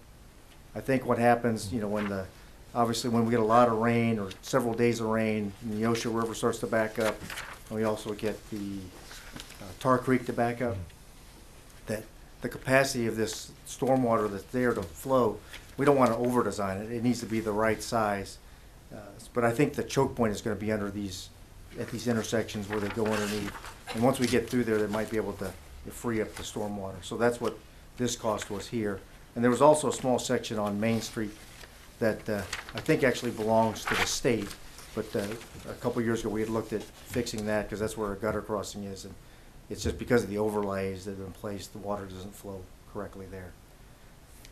I think what happens, obviously when we get a lot of rain or several days of rain, and the Neosho River starts to back up, and we also get the Tar Creek to back up, that the capacity of this stormwater that's there to flow, we don't want to over-design it. It needs to be the right size. But I think the choke point is going to be at these intersections where they go underneath. And once we get through there, they might be able to free up the stormwater. So that's what this cost was here. And there was also a small section on Main Street that I think actually belongs to the state. But a couple years ago, we had looked at fixing that because that's where a gutter crossing is. And it's just because of the overlays that are in place, the water doesn't flow correctly there.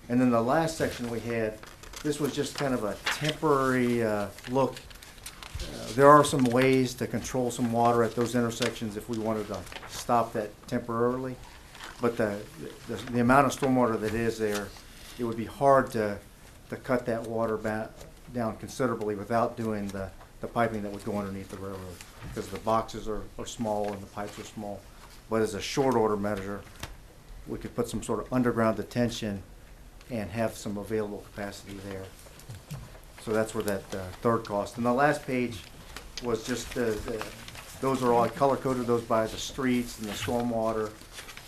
And then the last section we had, this was just kind of a temporary look. There are some ways to control some water at those intersections if we wanted to stop that temporarily. But the amount of stormwater that is there, it would be hard to cut that water down considerably without doing the piping that would go underneath the railroad, because the boxes are small and the pipes are small. But as a short order measure, we could put some sort of underground detention and have some available capacity there. So that's where that third cost. And the last page was just those are all, I color coded those by the streets and the stormwater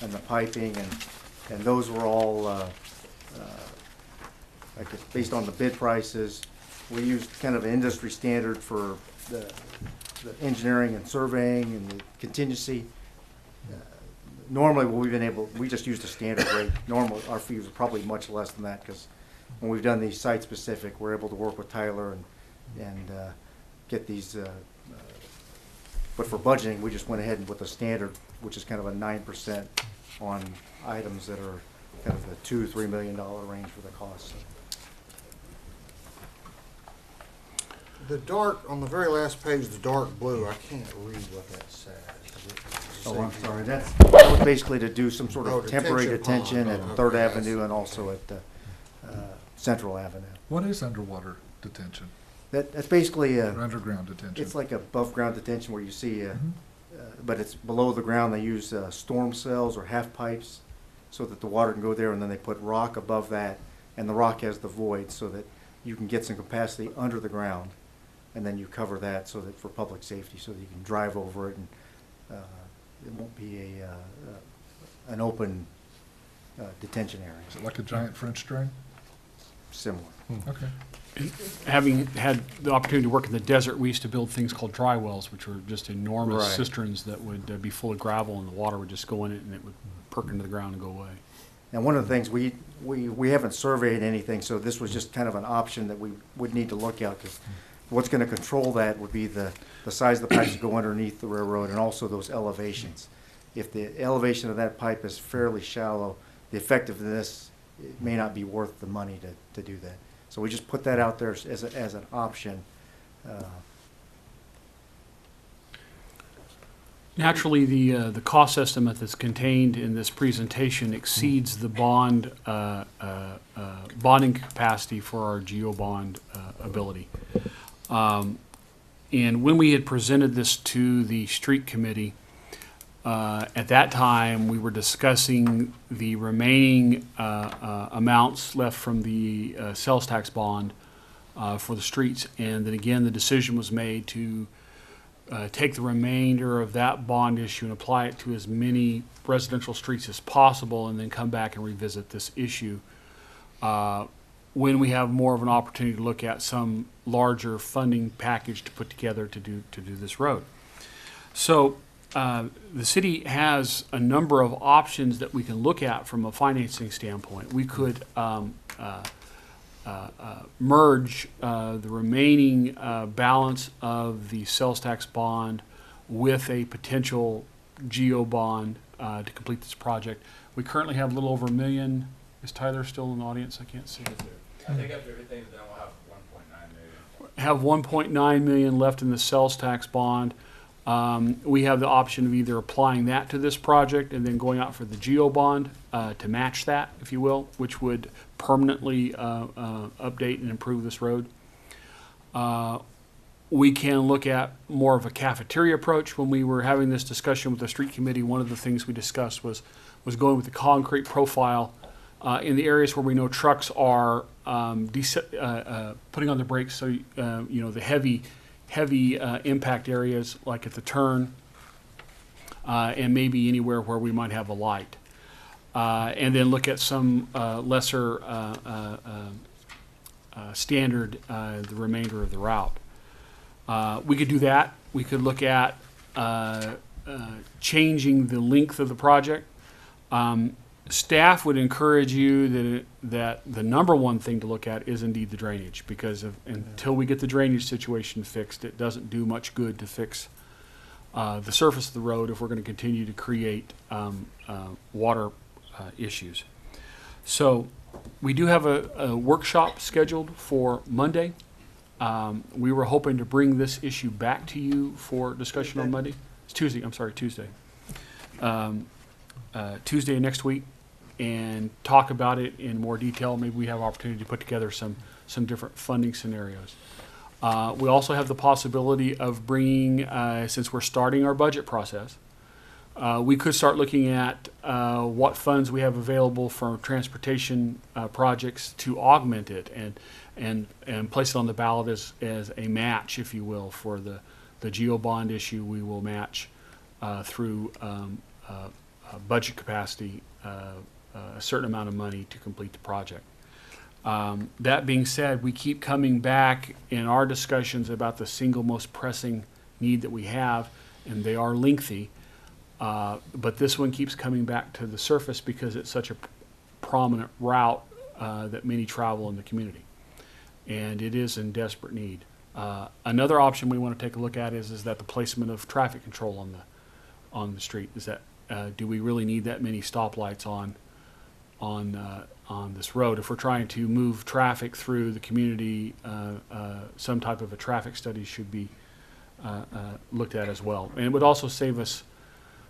and the piping, and those were all I guess based on the bid prices. We used kind of an industry standard for the engineering and surveying and the contingency. Normally, we just used a standard rate. Normally, our fees are probably much less than that because when we've done these site-specific, we're able to work with Tyler and get these. But for budgeting, we just went ahead and with a standard, which is kind of a 9% on items that are kind of the $2-3 million range for the cost. The dark, on the very last page, the dark blue, I can't read what that says. Oh, I'm sorry. That was basically to do some sort of temporary detention at 3rd Avenue and also at Central Avenue. What is underwater detention? That's basically Or underground detention? it's like above ground detention where you see but it's below the ground. They use storm cells or half pipes so that the water can go there, and then they put rock above that, and the rock has the void so that you can get some capacity under the ground, and then you cover that so that for public safety, so that you can drive over it, and it won't be an open detention area. Is it like a giant French drain? Similar. Okay. Having had the opportunity to work in the desert, we used to build things called dry wells, which were just enormous Right. cisterns that would be full of gravel, and the water would just go in it, and it would perk into the ground and go away. And one of the things, we haven't surveyed anything, so this was just kind of an option that we would need to look at, because what's going to control that would be the size of the pipes that go underneath the railroad, and also those elevations. If the elevation of that pipe is fairly shallow, the effectiveness, it may not be worth the money to do that. So we just put that out there as an option. Naturally, the cost estimate that's contained in this presentation exceeds the bonding capacity for our GeoBond ability. And when we had presented this to the street committee, at that time, we were discussing the remaining amounts left from the sales tax bond for the streets. And then again, the decision was made to take the remainder of that bond issue and apply it to as many residential streets as possible, and then come back and revisit this issue when we have more of an opportunity to look at some larger funding package to put together to do this road. So the city has a number of options that we can look at from a financing standpoint. We could merge the remaining balance of the sales tax bond with a potential GEO bond to complete this project. We currently have a little over $1 million. Is Tyler still in the audience? I can't see it. I think after everything, then we'll have 1.9 million. Have 1.9 million left in the sales tax bond. We have the option of either applying that to this project and then going out for the GEO bond to match that, if you will, which would permanently update and improve this road. We can look at more of a cafeteria approach. When we were having this discussion with the street committee, one of the things we discussed was going with the concrete profile in the areas where we know trucks are putting on the brakes. So the heavy impact areas, like at the turn, and maybe anywhere where we might have a light. And then look at some lesser standard, the remainder of the route. We could do that. We could look at changing the length of the project. Staff would encourage you that the number one thing to look at is indeed the drainage, because until we get the drainage situation fixed, it doesn't do much good to fix the surface of the road if we're going to continue to create water issues. So we do have a workshop scheduled for Monday. We were hoping to bring this issue back to you for discussion on Monday. It's Tuesday. I'm sorry, Tuesday. Tuesday next week, and talk about it in more detail. Maybe we have opportunity to put together some different funding scenarios. We also have the possibility of bringing, since we're starting our budget process, we could start looking at what funds we have available for transportation projects to augment it and place it on the ballot as a match, if you will, for the GEO bond issue. We will match through budget capacity a certain amount of money to complete the project. That being said, we keep coming back in our discussions about the single most pressing need that we have, and they are lengthy, but this one keeps coming back to the surface because it's such a prominent route that many travel in the community, and it is in desperate need. Another option we want to take a look at is that the placement of traffic control on the street. Is that do we really need that many stoplights on this road? If we're trying to move traffic through the community, some type of a traffic study should be looked at as well. And it would also save us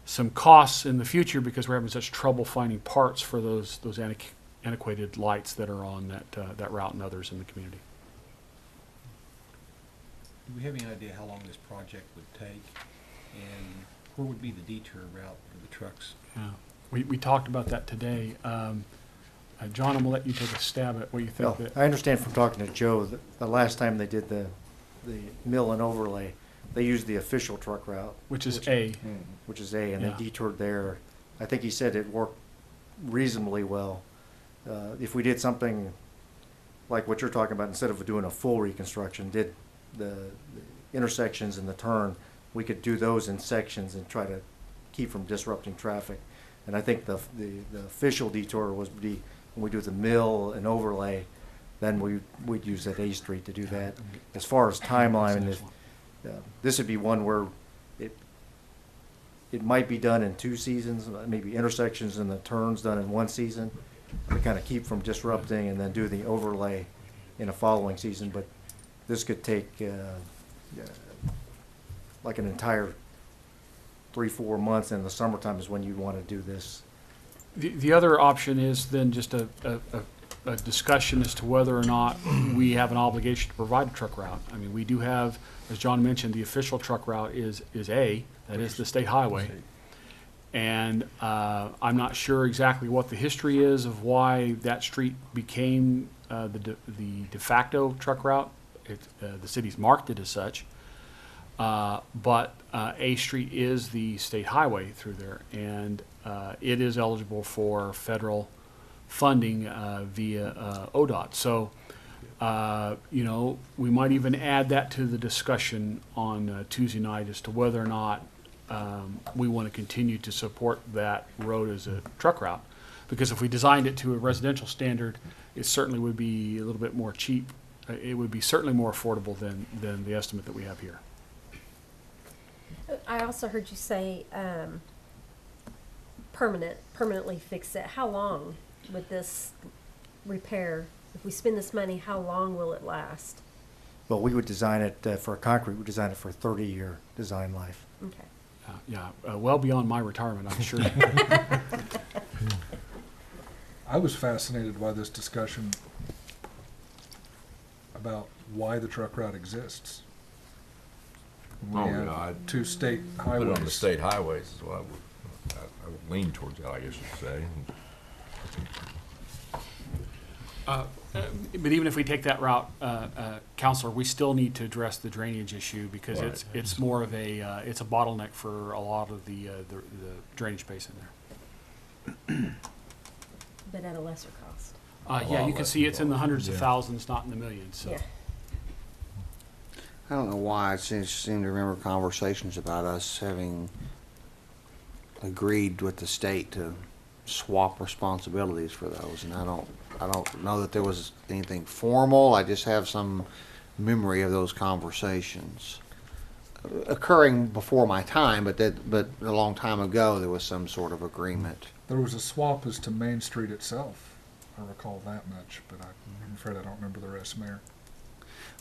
some costs in the future because we're having such trouble finding parts for those antiquated lights that are on that route and others in the community. Do we have any idea how long this project would take, and Where would be the detour route for the trucks? Yeah, we talked about that today. John, I'm gonna let you take a stab at what you think. Well, that I understand from talking to Joe that the last time they did the mill and overlay, they used the official truck route. Which is A. Which is A, and Yeah. they detoured there. I think he said it worked reasonably well. If we did something like what you're talking about, instead of doing a full reconstruction, did the intersections and the turn, we could do those in sections and try to keep from disrupting traffic. And I think the official detour was when we do the mill and overlay, then we'd use that A Street to do that. As far as timeline, this would be one where it might be done in 2 seasons, maybe intersections and the turns done in 1 season, to kind of keep from disrupting, and then do the overlay in a following season. But this could take like an entire 3-4 months, and the summertime is when you'd want to do this. The other option is then just a discussion as to whether or not we have an obligation to provide a truck route. I mean, we do have, as John mentioned, the official truck route is A, that is the state highway. And I'm not sure exactly what the history is of why that street became the de facto truck route. The city's marked it as such. But A Street is the state highway through there, and it is eligible for federal funding via ODOT. So, you know, we might even add that to the discussion on Tuesday night as to whether or not we want to continue to support that road as a truck route. Because if we designed it to a residential standard, it certainly would be a little bit more cheap. It would be certainly more affordable than the estimate that we have here. I also heard you say permanently fix it. How long would this repair? If we spend this money, how long will it last? Well, we would design it for concrete. We design it for a 30-year design life. Okay. Well beyond my retirement, I'm sure. I was fascinated by this discussion about why the truck route exists. We have 2 state highways. Put it on the state highways is what I would lean towards that, I guess you'd say. But even if we take that route, Counselor, we still need to address the drainage issue because Right. it's more of it's a bottleneck for a lot of the drainage basin there. But at a lesser cost. Yeah, you can see it's in the hundreds of thousands, not in the millions. So. Yeah. I don't know why, I seem to remember conversations about us having agreed with the state to swap responsibilities for those, and I don't know that there was anything formal. I just have some memory of those conversations occurring before my time, but a long time ago there was some sort of agreement. There was a swap as to Main Street itself. I recall that much, but I'm afraid I don't remember the rest, Mayor.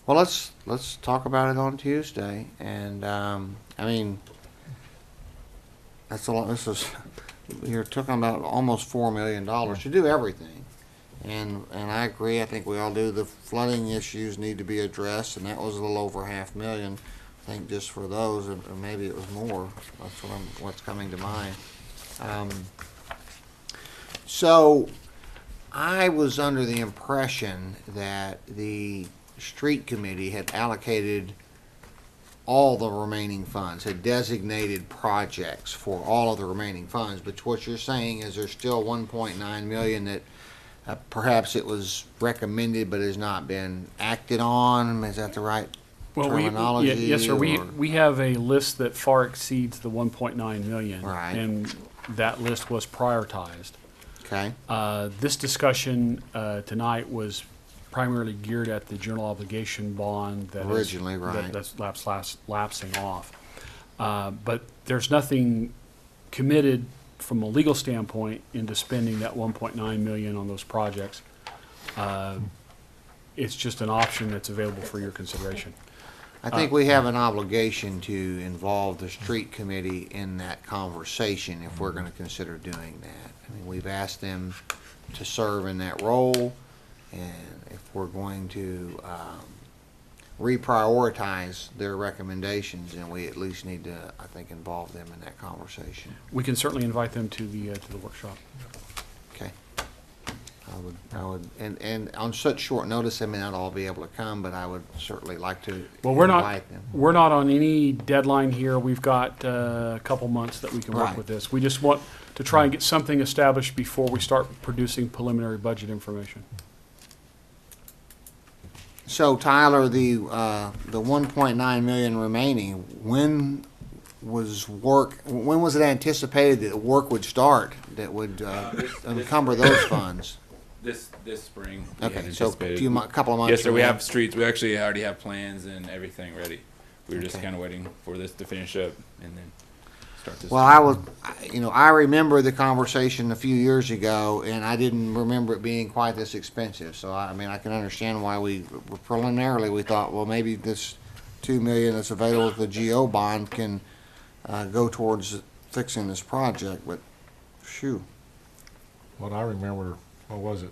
Well, let's talk about it on Tuesday, and I mean, that's a lot. You're talking about almost $4 million to do everything, and I agree. I think we all do. The flooding issues need to be addressed, and that was a little over $500,000. I think just for those, or maybe it was more. That's what's coming to mind. So, I was under the impression that the street committee had allocated all the remaining funds, had designated projects for all of the remaining funds. But what you're saying is there's still 1.9 million that perhaps it was recommended but has not been acted on. Is that the right terminology? Yes, sir. or- We have a list that far exceeds the 1.9 million, Right. and that list was prioritized. Okay. This discussion tonight was primarily geared at the general obligation bond that is- Originally, right. that's lapsing off. But there's nothing committed from a legal standpoint into spending that 1.9 million on those projects. It's just an option that's available for your consideration. I think we have an obligation to involve the street committee in that conversation if we're going to consider doing that. I mean, we've asked them to serve in that role, and if we're going to reprioritize their recommendations, and we at least need to, I think, involve them in that conversation. We can certainly invite them to the workshop. Okay. I would, and on such short notice, they may not all be able to come, but I would certainly like to Well, we're invite them. not on any deadline here. We've got a couple months that we can work Right. with this. We just want to try and get something established before we start producing preliminary budget information. So Tyler, the 1.9 million remaining, when was it anticipated that work would start that would encumber those funds? This spring. we Okay, had so anticipated. couple of months. Yes, sir. from We now. have streets. We actually already have plans and everything ready. We were just Okay. kind of waiting for this to finish up and then start this. Well, I remember the conversation a few years ago, and I didn't remember it being quite this expensive. So I mean, I can understand why we preliminarily we thought, well, maybe this $2 million that's available with the GO bond can go towards fixing this project. But, phew, What I remember, what was it?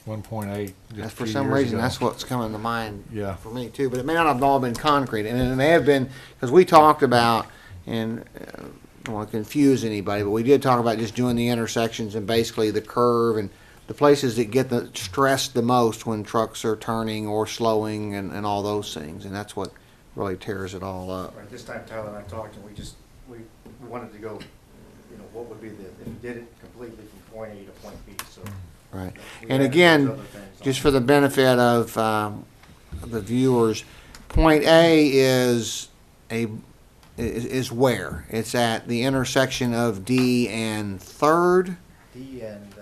1.8. that's for some reason that's what's coming to mind Yeah. for me too. But it may not have all been concrete, and it may have been because we talked about and. I don't want to confuse anybody, but we did talk about just doing the intersections and basically the curve and the places that get stressed the most when trucks are turning or slowing and all those things. And that's what really tears it all up. Right, this time Tyler and I talked, and we wanted to go, what would be if you did it completely from point A to point B, so. Right. we And had again, those other things just on. for the benefit of the viewers, point A is where? It's at the intersection of D and 3rd? D and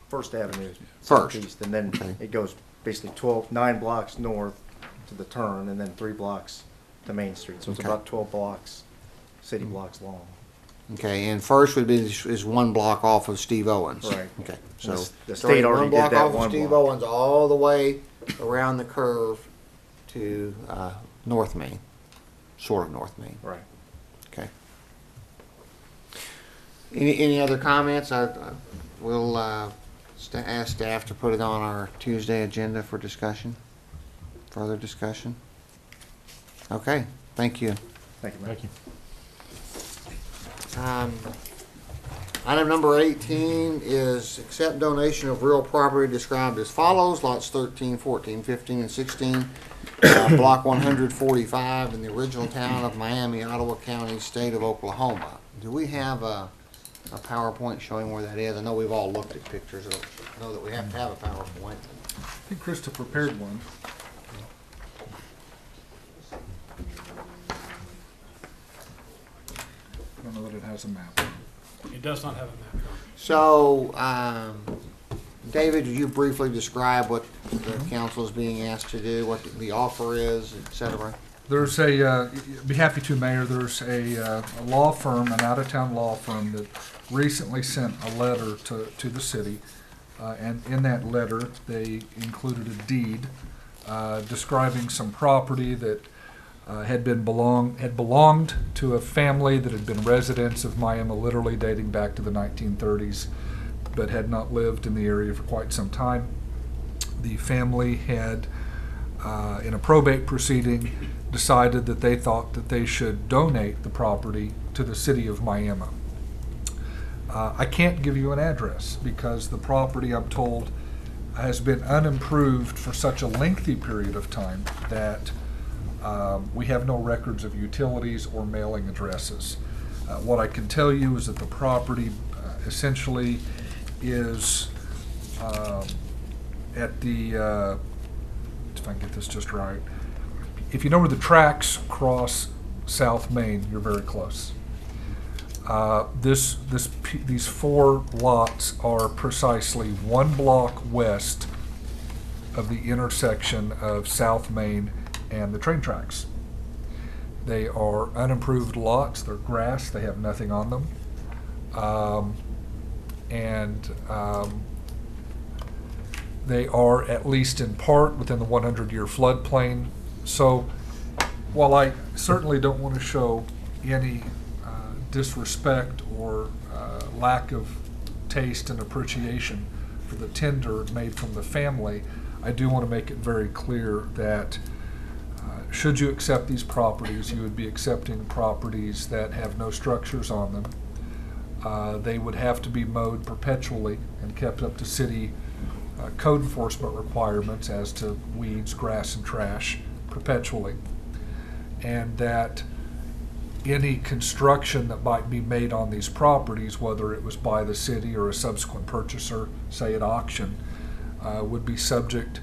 First Avenue First. southeast, and then Okay. it goes basically 9 blocks north to the turn, and then 3 blocks to Main Street. So it's Okay. about 12 blocks, city blocks long. Okay, and First would be is 1 block off of Steve Owens. Right. Okay, And so the starting state already 1 did block that off of 1 Steve block. Owens all the way around the curve to North Main, sort of North Main. Right. Okay. Any other comments? We'll ask staff to put it on our Tuesday agenda for discussion. Further discussion. Okay. Thank you. Thank you, Mayor. Thank you. Item number 18 is accept donation of real property described as follows: lots 13, 14, 15, and 16, block 145 in the original town of Miami, Ottawa County, state of Oklahoma. Do we have a PowerPoint showing where that is? I know we've all looked at pictures. I don't know that we have to have a PowerPoint. I think Krista prepared one. I don't know that it has a map. It does not have a map. So, David, would you briefly describe what the council is being asked to do, what the offer is, et cetera? There's be happy to, Mayor, there's a law firm, an out-of-town law firm that recently sent a letter to the city. And in that letter, they included a deed describing some property that had belonged to a family that had been residents of Miami, literally dating back to the 1930s, but had not lived in the area for quite some time. The family had, in a probate proceeding, decided that they thought that they should donate the property to the city of Miami. I can't give you an address because the property, I'm told, has been unimproved for such a lengthy period of time that we have no records of utilities or mailing addresses. What I can tell you is that the property essentially is at the, if I can get this just right, if you know where the tracks cross South Main, you're very close. These 4 lots are precisely 1 block west of the intersection of South Main and the train tracks. They are unimproved lots. They're grass. They have nothing on them. They are, at least in part, within the 100-year floodplain. So while I certainly don't want to show any disrespect or lack of taste and appreciation for the tender made from the family, I do want to make it very clear that should you accept these properties, you would be accepting properties that have no structures on them. They would have to be mowed perpetually and kept up to city code enforcement requirements as to weeds, grass, and trash perpetually. And that any construction that might be made on these properties, whether it was by the city or a subsequent purchaser, say at auction, would be subject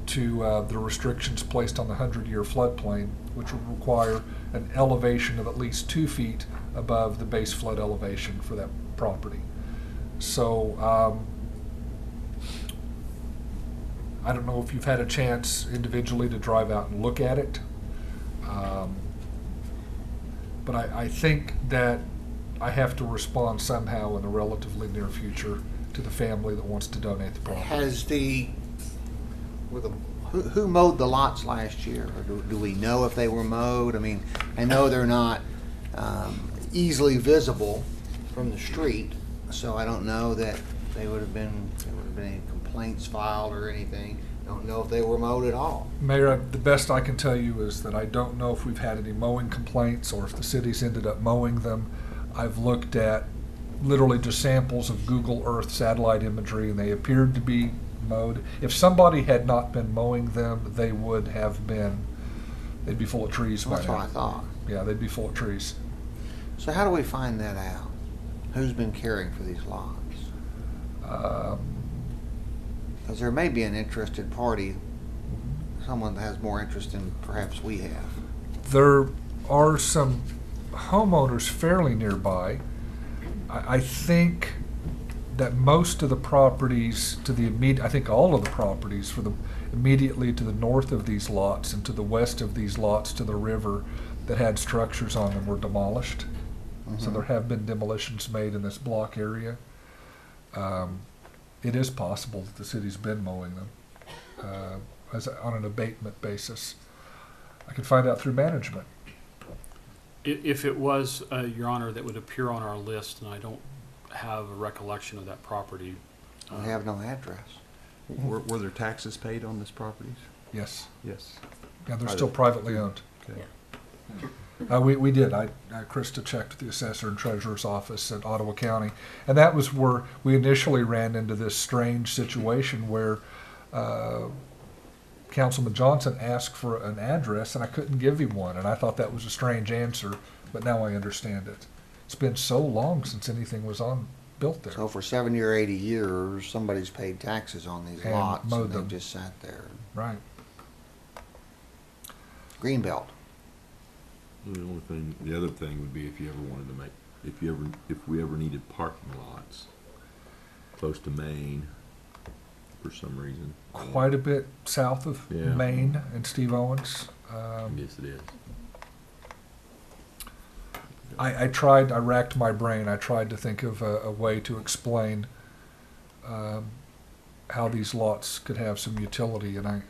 to the restrictions placed on the 100-year floodplain, which would require an elevation of at least 2 feet above the base flood elevation for that property. So I don't know if you've had a chance individually to drive out and look at it. But I think that I have to respond somehow in the relatively near future to the family that wants to donate the property. Has who mowed the lots last year? Or do we know if they were mowed? I mean, I know they're not easily visible from the street, so I don't know that there would have been any complaints filed or anything. Don't know if they were mowed at all. Mayor, the best I can tell you is that I don't know if we've had any mowing complaints or if the city's ended up mowing them. I've looked at literally just samples of Google Earth satellite imagery, and they appeared to be mowed. If somebody had not been mowing them, they would have been, they'd be full of trees by That's now. what I thought. Yeah, they'd be full of trees. So how do we find that out? Who's been caring for these lots? Because there may be an interested party, someone that has more interest than perhaps we have. There are some homeowners fairly nearby. I think that most of the properties to the immediate, I think all of the properties for the immediately to the north of these lots and to the west of these lots to the river that had structures on them were demolished. So there have been demolitions made in this block area. It is possible that the city's been mowing them on an abatement basis. I could find out through management. If it was, Your Honor, that would appear on our list, and I don't have a recollection of that property. We have no address. Were there taxes paid on this properties? Yes. Yes. Yeah, they're still privately owned. Okay. We did. Krista checked with the assessor and treasurer's office at Ottawa County, and that was where we initially ran into this strange situation where Councilman Johnson asked for an address, and I couldn't give him one, and I thought that was a strange answer, but now I understand it. It's been so long since anything was built there. So for 70 or 80 years, somebody's paid taxes on these And lots, mowed and them. they've just sat there. Right. Greenbelt. The other thing would be if you ever wanted to make, if we ever needed parking lots close to Maine for some reason. Quite a bit south of Yeah. Maine and Steve Owens. Yes, it is. I racked my brain. I tried to think of a way to explain how these lots could have some utility, and I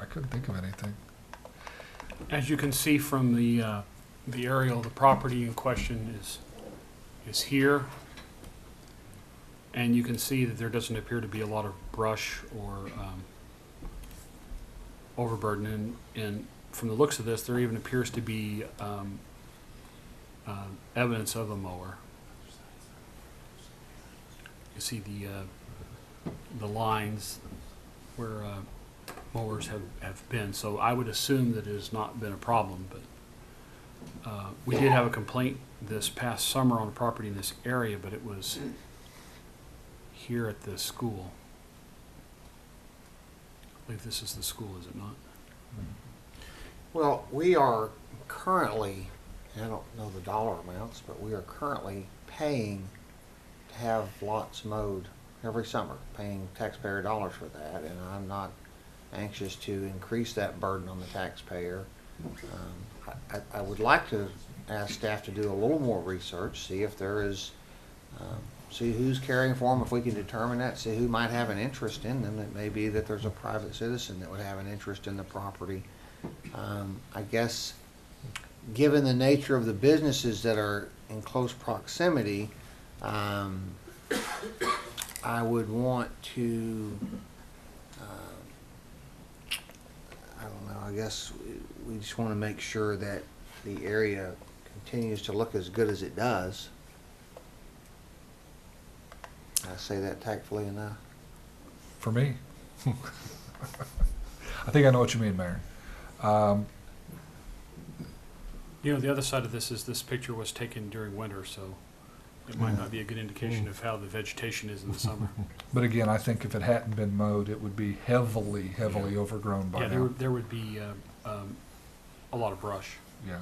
couldn't think of anything. As you can see from the aerial, the property in question is here, and you can see that there doesn't appear to be a lot of brush or overburden, and from the looks of this, there even appears to be evidence of a mower. You see the lines where mowers have been, so I would assume that it has not been a problem, but we did have a complaint this past summer on a property in this area, but it was here at the school. I believe this is the school, is it not? Well, we are currently, I don't know the dollar amounts, but we are currently paying to have lots mowed every summer, paying taxpayer dollars for that, and I'm not anxious to increase that burden on the taxpayer. I would like to ask staff to do a little more research, see if there is, see who's caring for them, if we can determine that, see who might have an interest in them. It may be that there's a private citizen that would have an interest in the property. I guess, given the nature of the businesses that are in close proximity, I would want to, I don't know, I guess we just want to make sure that the area continues to look as good as it does. I say that tactfully enough. For me. I think I know what you mean, Mayor. You know, the other side of this is this picture was taken during winter, so it might not be a good indication of how the vegetation is in the summer. But again, I think if it hadn't been mowed, it would be heavily overgrown by Yeah, now. there would be a lot of brush. Yeah.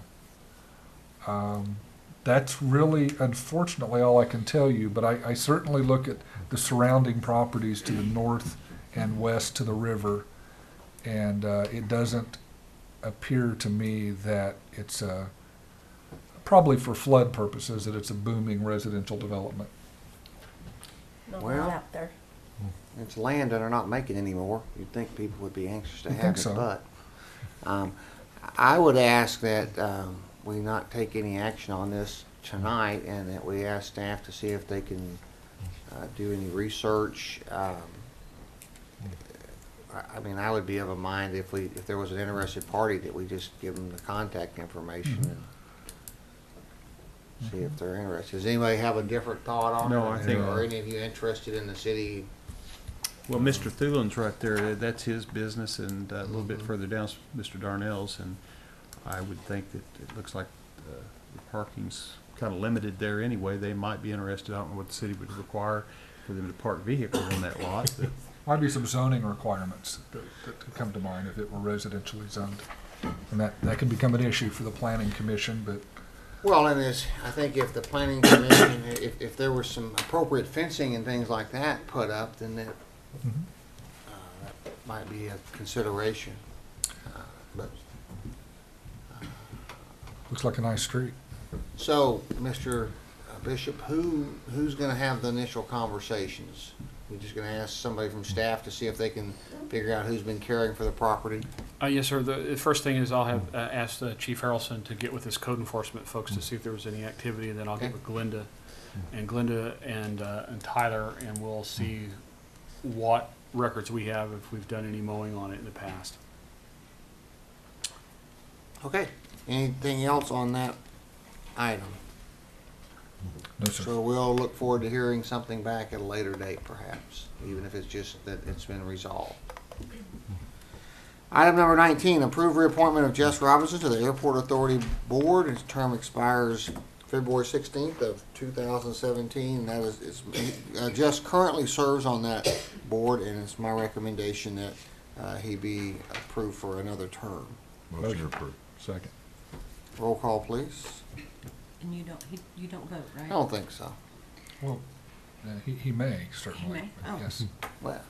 That's really, unfortunately, all I can tell you, but I certainly look at the surrounding properties to the north and west to the river, and it doesn't appear to me that it's probably for flood purposes, that it's a booming residential development. Not Well, out there. It's land that are not making anymore. You'd think people would be anxious to You'd have think it, so. but I would ask that we not take any action on this tonight, and that we ask staff to see if they can do any research. I mean, I would be of a mind if there was an interested party that we just give them the contact information and see if they're interested. Does anybody have a different thought on it? No, I think- Are any of you interested in the city? Well, Mr. Thulin's right there. That's his business, and a little bit further down, Mr. Darnell's, and I would think that it looks like the parking's kind of limited there anyway. They might be interested. I don't know what the city would require for them to park vehicles on that lot, but Might be some zoning requirements that come to mind if it were residentially zoned. And that could become an issue for the planning commission, but Well, and I think if the planning commission, if there was some appropriate fencing and things like that put up, then that might be a consideration. But looks like a nice street. so, Mr. Bishop, who's going to have the initial conversations? You're just going to ask somebody from staff to see if they can figure out who's been caring for the property? Yes, sir. The first thing is I'll have asked Chief Harrelson to get with his code enforcement folks to see if there was any activity, and then I'll get with Glenda and Tyler, and we'll see what records we have if we've done any mowing on it in the past. Okay. Anything else on that item? No, sir. So we'll look forward to hearing something back at a later date, perhaps, even if it's just that it's been resolved. Item number 19, approve reappointment of Jess Robinson to the Airport Authority Board. His term expires February 16th of 2017. That is, Jess currently serves on that board, and it's my recommendation that he be approved for another term. Motion approved. Second. Roll call, please. And you don't vote, right? I don't think so. Well, he may, certainly. He may? Oh. Yes. Well,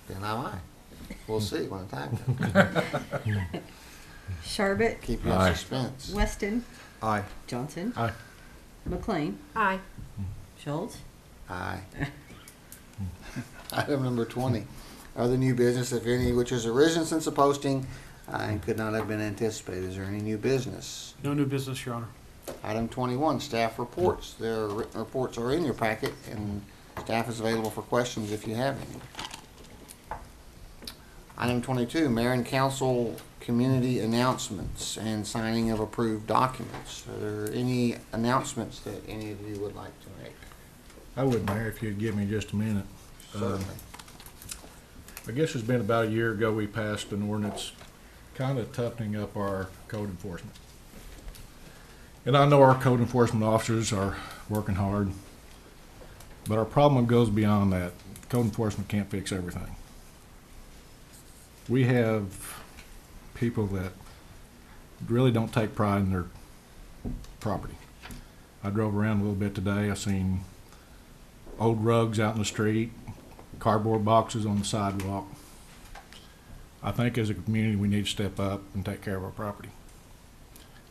then I might. We'll see when the time comes. Charbit, Keep you in Aye. suspense. Weston, aye. Johnson, Aye. McLean, Aye. Schultz. Aye. Item number 20, other new business, if any, which has arisen since the posting and could not have been anticipated. Is there any new business? No new business, Your Honor. Item 21, staff reports. Their written reports are in your packet, and staff is available for questions if you have any. Item 22, mayor and council community announcements and signing of approved documents. Are there any announcements that any of you would like to make? I would, Mayor, if you'd give me just a minute. Certainly. I guess it's been about a year ago we passed an ordinance kind of toughening up our code enforcement. And I know our code enforcement officers are working hard, but our problem goes beyond that. Code enforcement can't fix everything. We have people that really don't take pride in their property. I drove around a little bit today. I seen old rugs out in the street, cardboard boxes on the sidewalk. I think as a community we need to step up and take care of our property.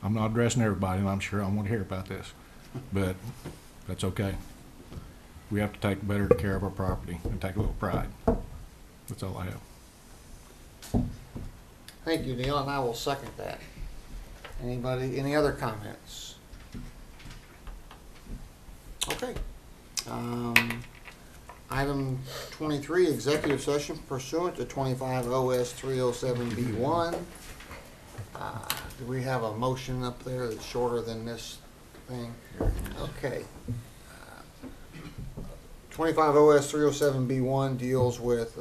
I'm not addressing everybody, and I'm sure I want to hear about this, but that's okay. We have to take better care of our property and take a little pride. That's all I have. Thank you, Neil, and I will second that. Anybody, any other comments? Okay. Item 23, executive session pursuant to 25 OS 307B1. Do we have a motion up there that's shorter than this thing? Okay. 25 OS 307B1 deals with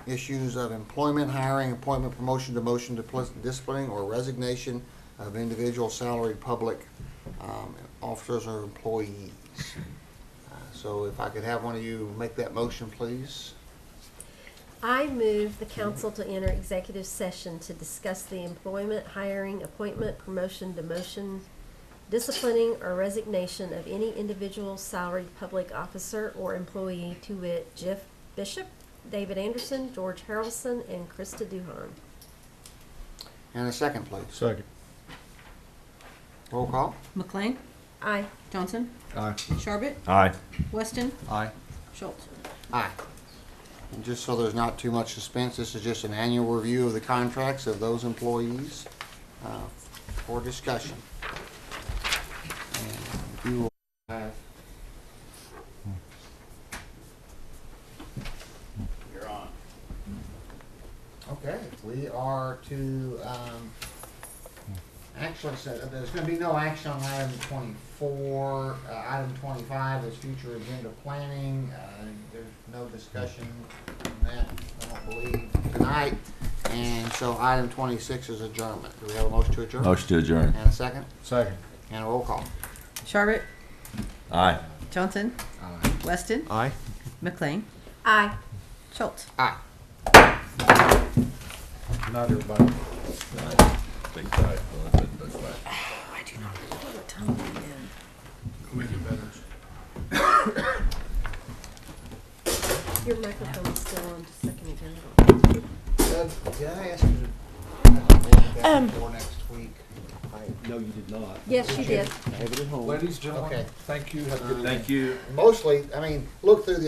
issues of employment, hiring, appointment, promotion, demotion, disciplining, or resignation of individual salaried public officers or employees. So if I could have one of you make that motion, please. I move the council to enter executive session to discuss the employment, hiring, appointment, promotion, demotion, disciplining, or resignation of any individual salaried public officer or employee, to wit, Jeff Bishop, David Anderson, George Harrelson, and Krista Duhan. And a second, please. Second. Roll call. McLean, Aye. Johnson, Aye. Sharbit, Aye. Weston, Aye. Schultz. Aye. And just so there's not too much suspense, this is just an annual review of the contracts of those employees for discussion. And you will have. You're on. Okay, we are to, actually, so there's gonna be no action on item 24. Item 25 is future agenda planning. There's no discussion on that, I don't believe, tonight. And so item 26 is adjournment. Do we have a motion to adjourn? Motion to adjourn. And a second? Second. And a roll call. Sharbit, Aye. Johnson, Aye. Weston, Aye. McLean, Aye. Schultz. Aye. Good night, everybody. Think tight. Well, that's right. I do not know what time it is. Make it better. Your microphone's still on, just a second ago. Did I ask you to have that for next week? No, you did not. Yes, you did. I have it at home. Ladies, gentlemen, Okay. thank you. Have a good day. Thank you. Mostly, I mean, look through the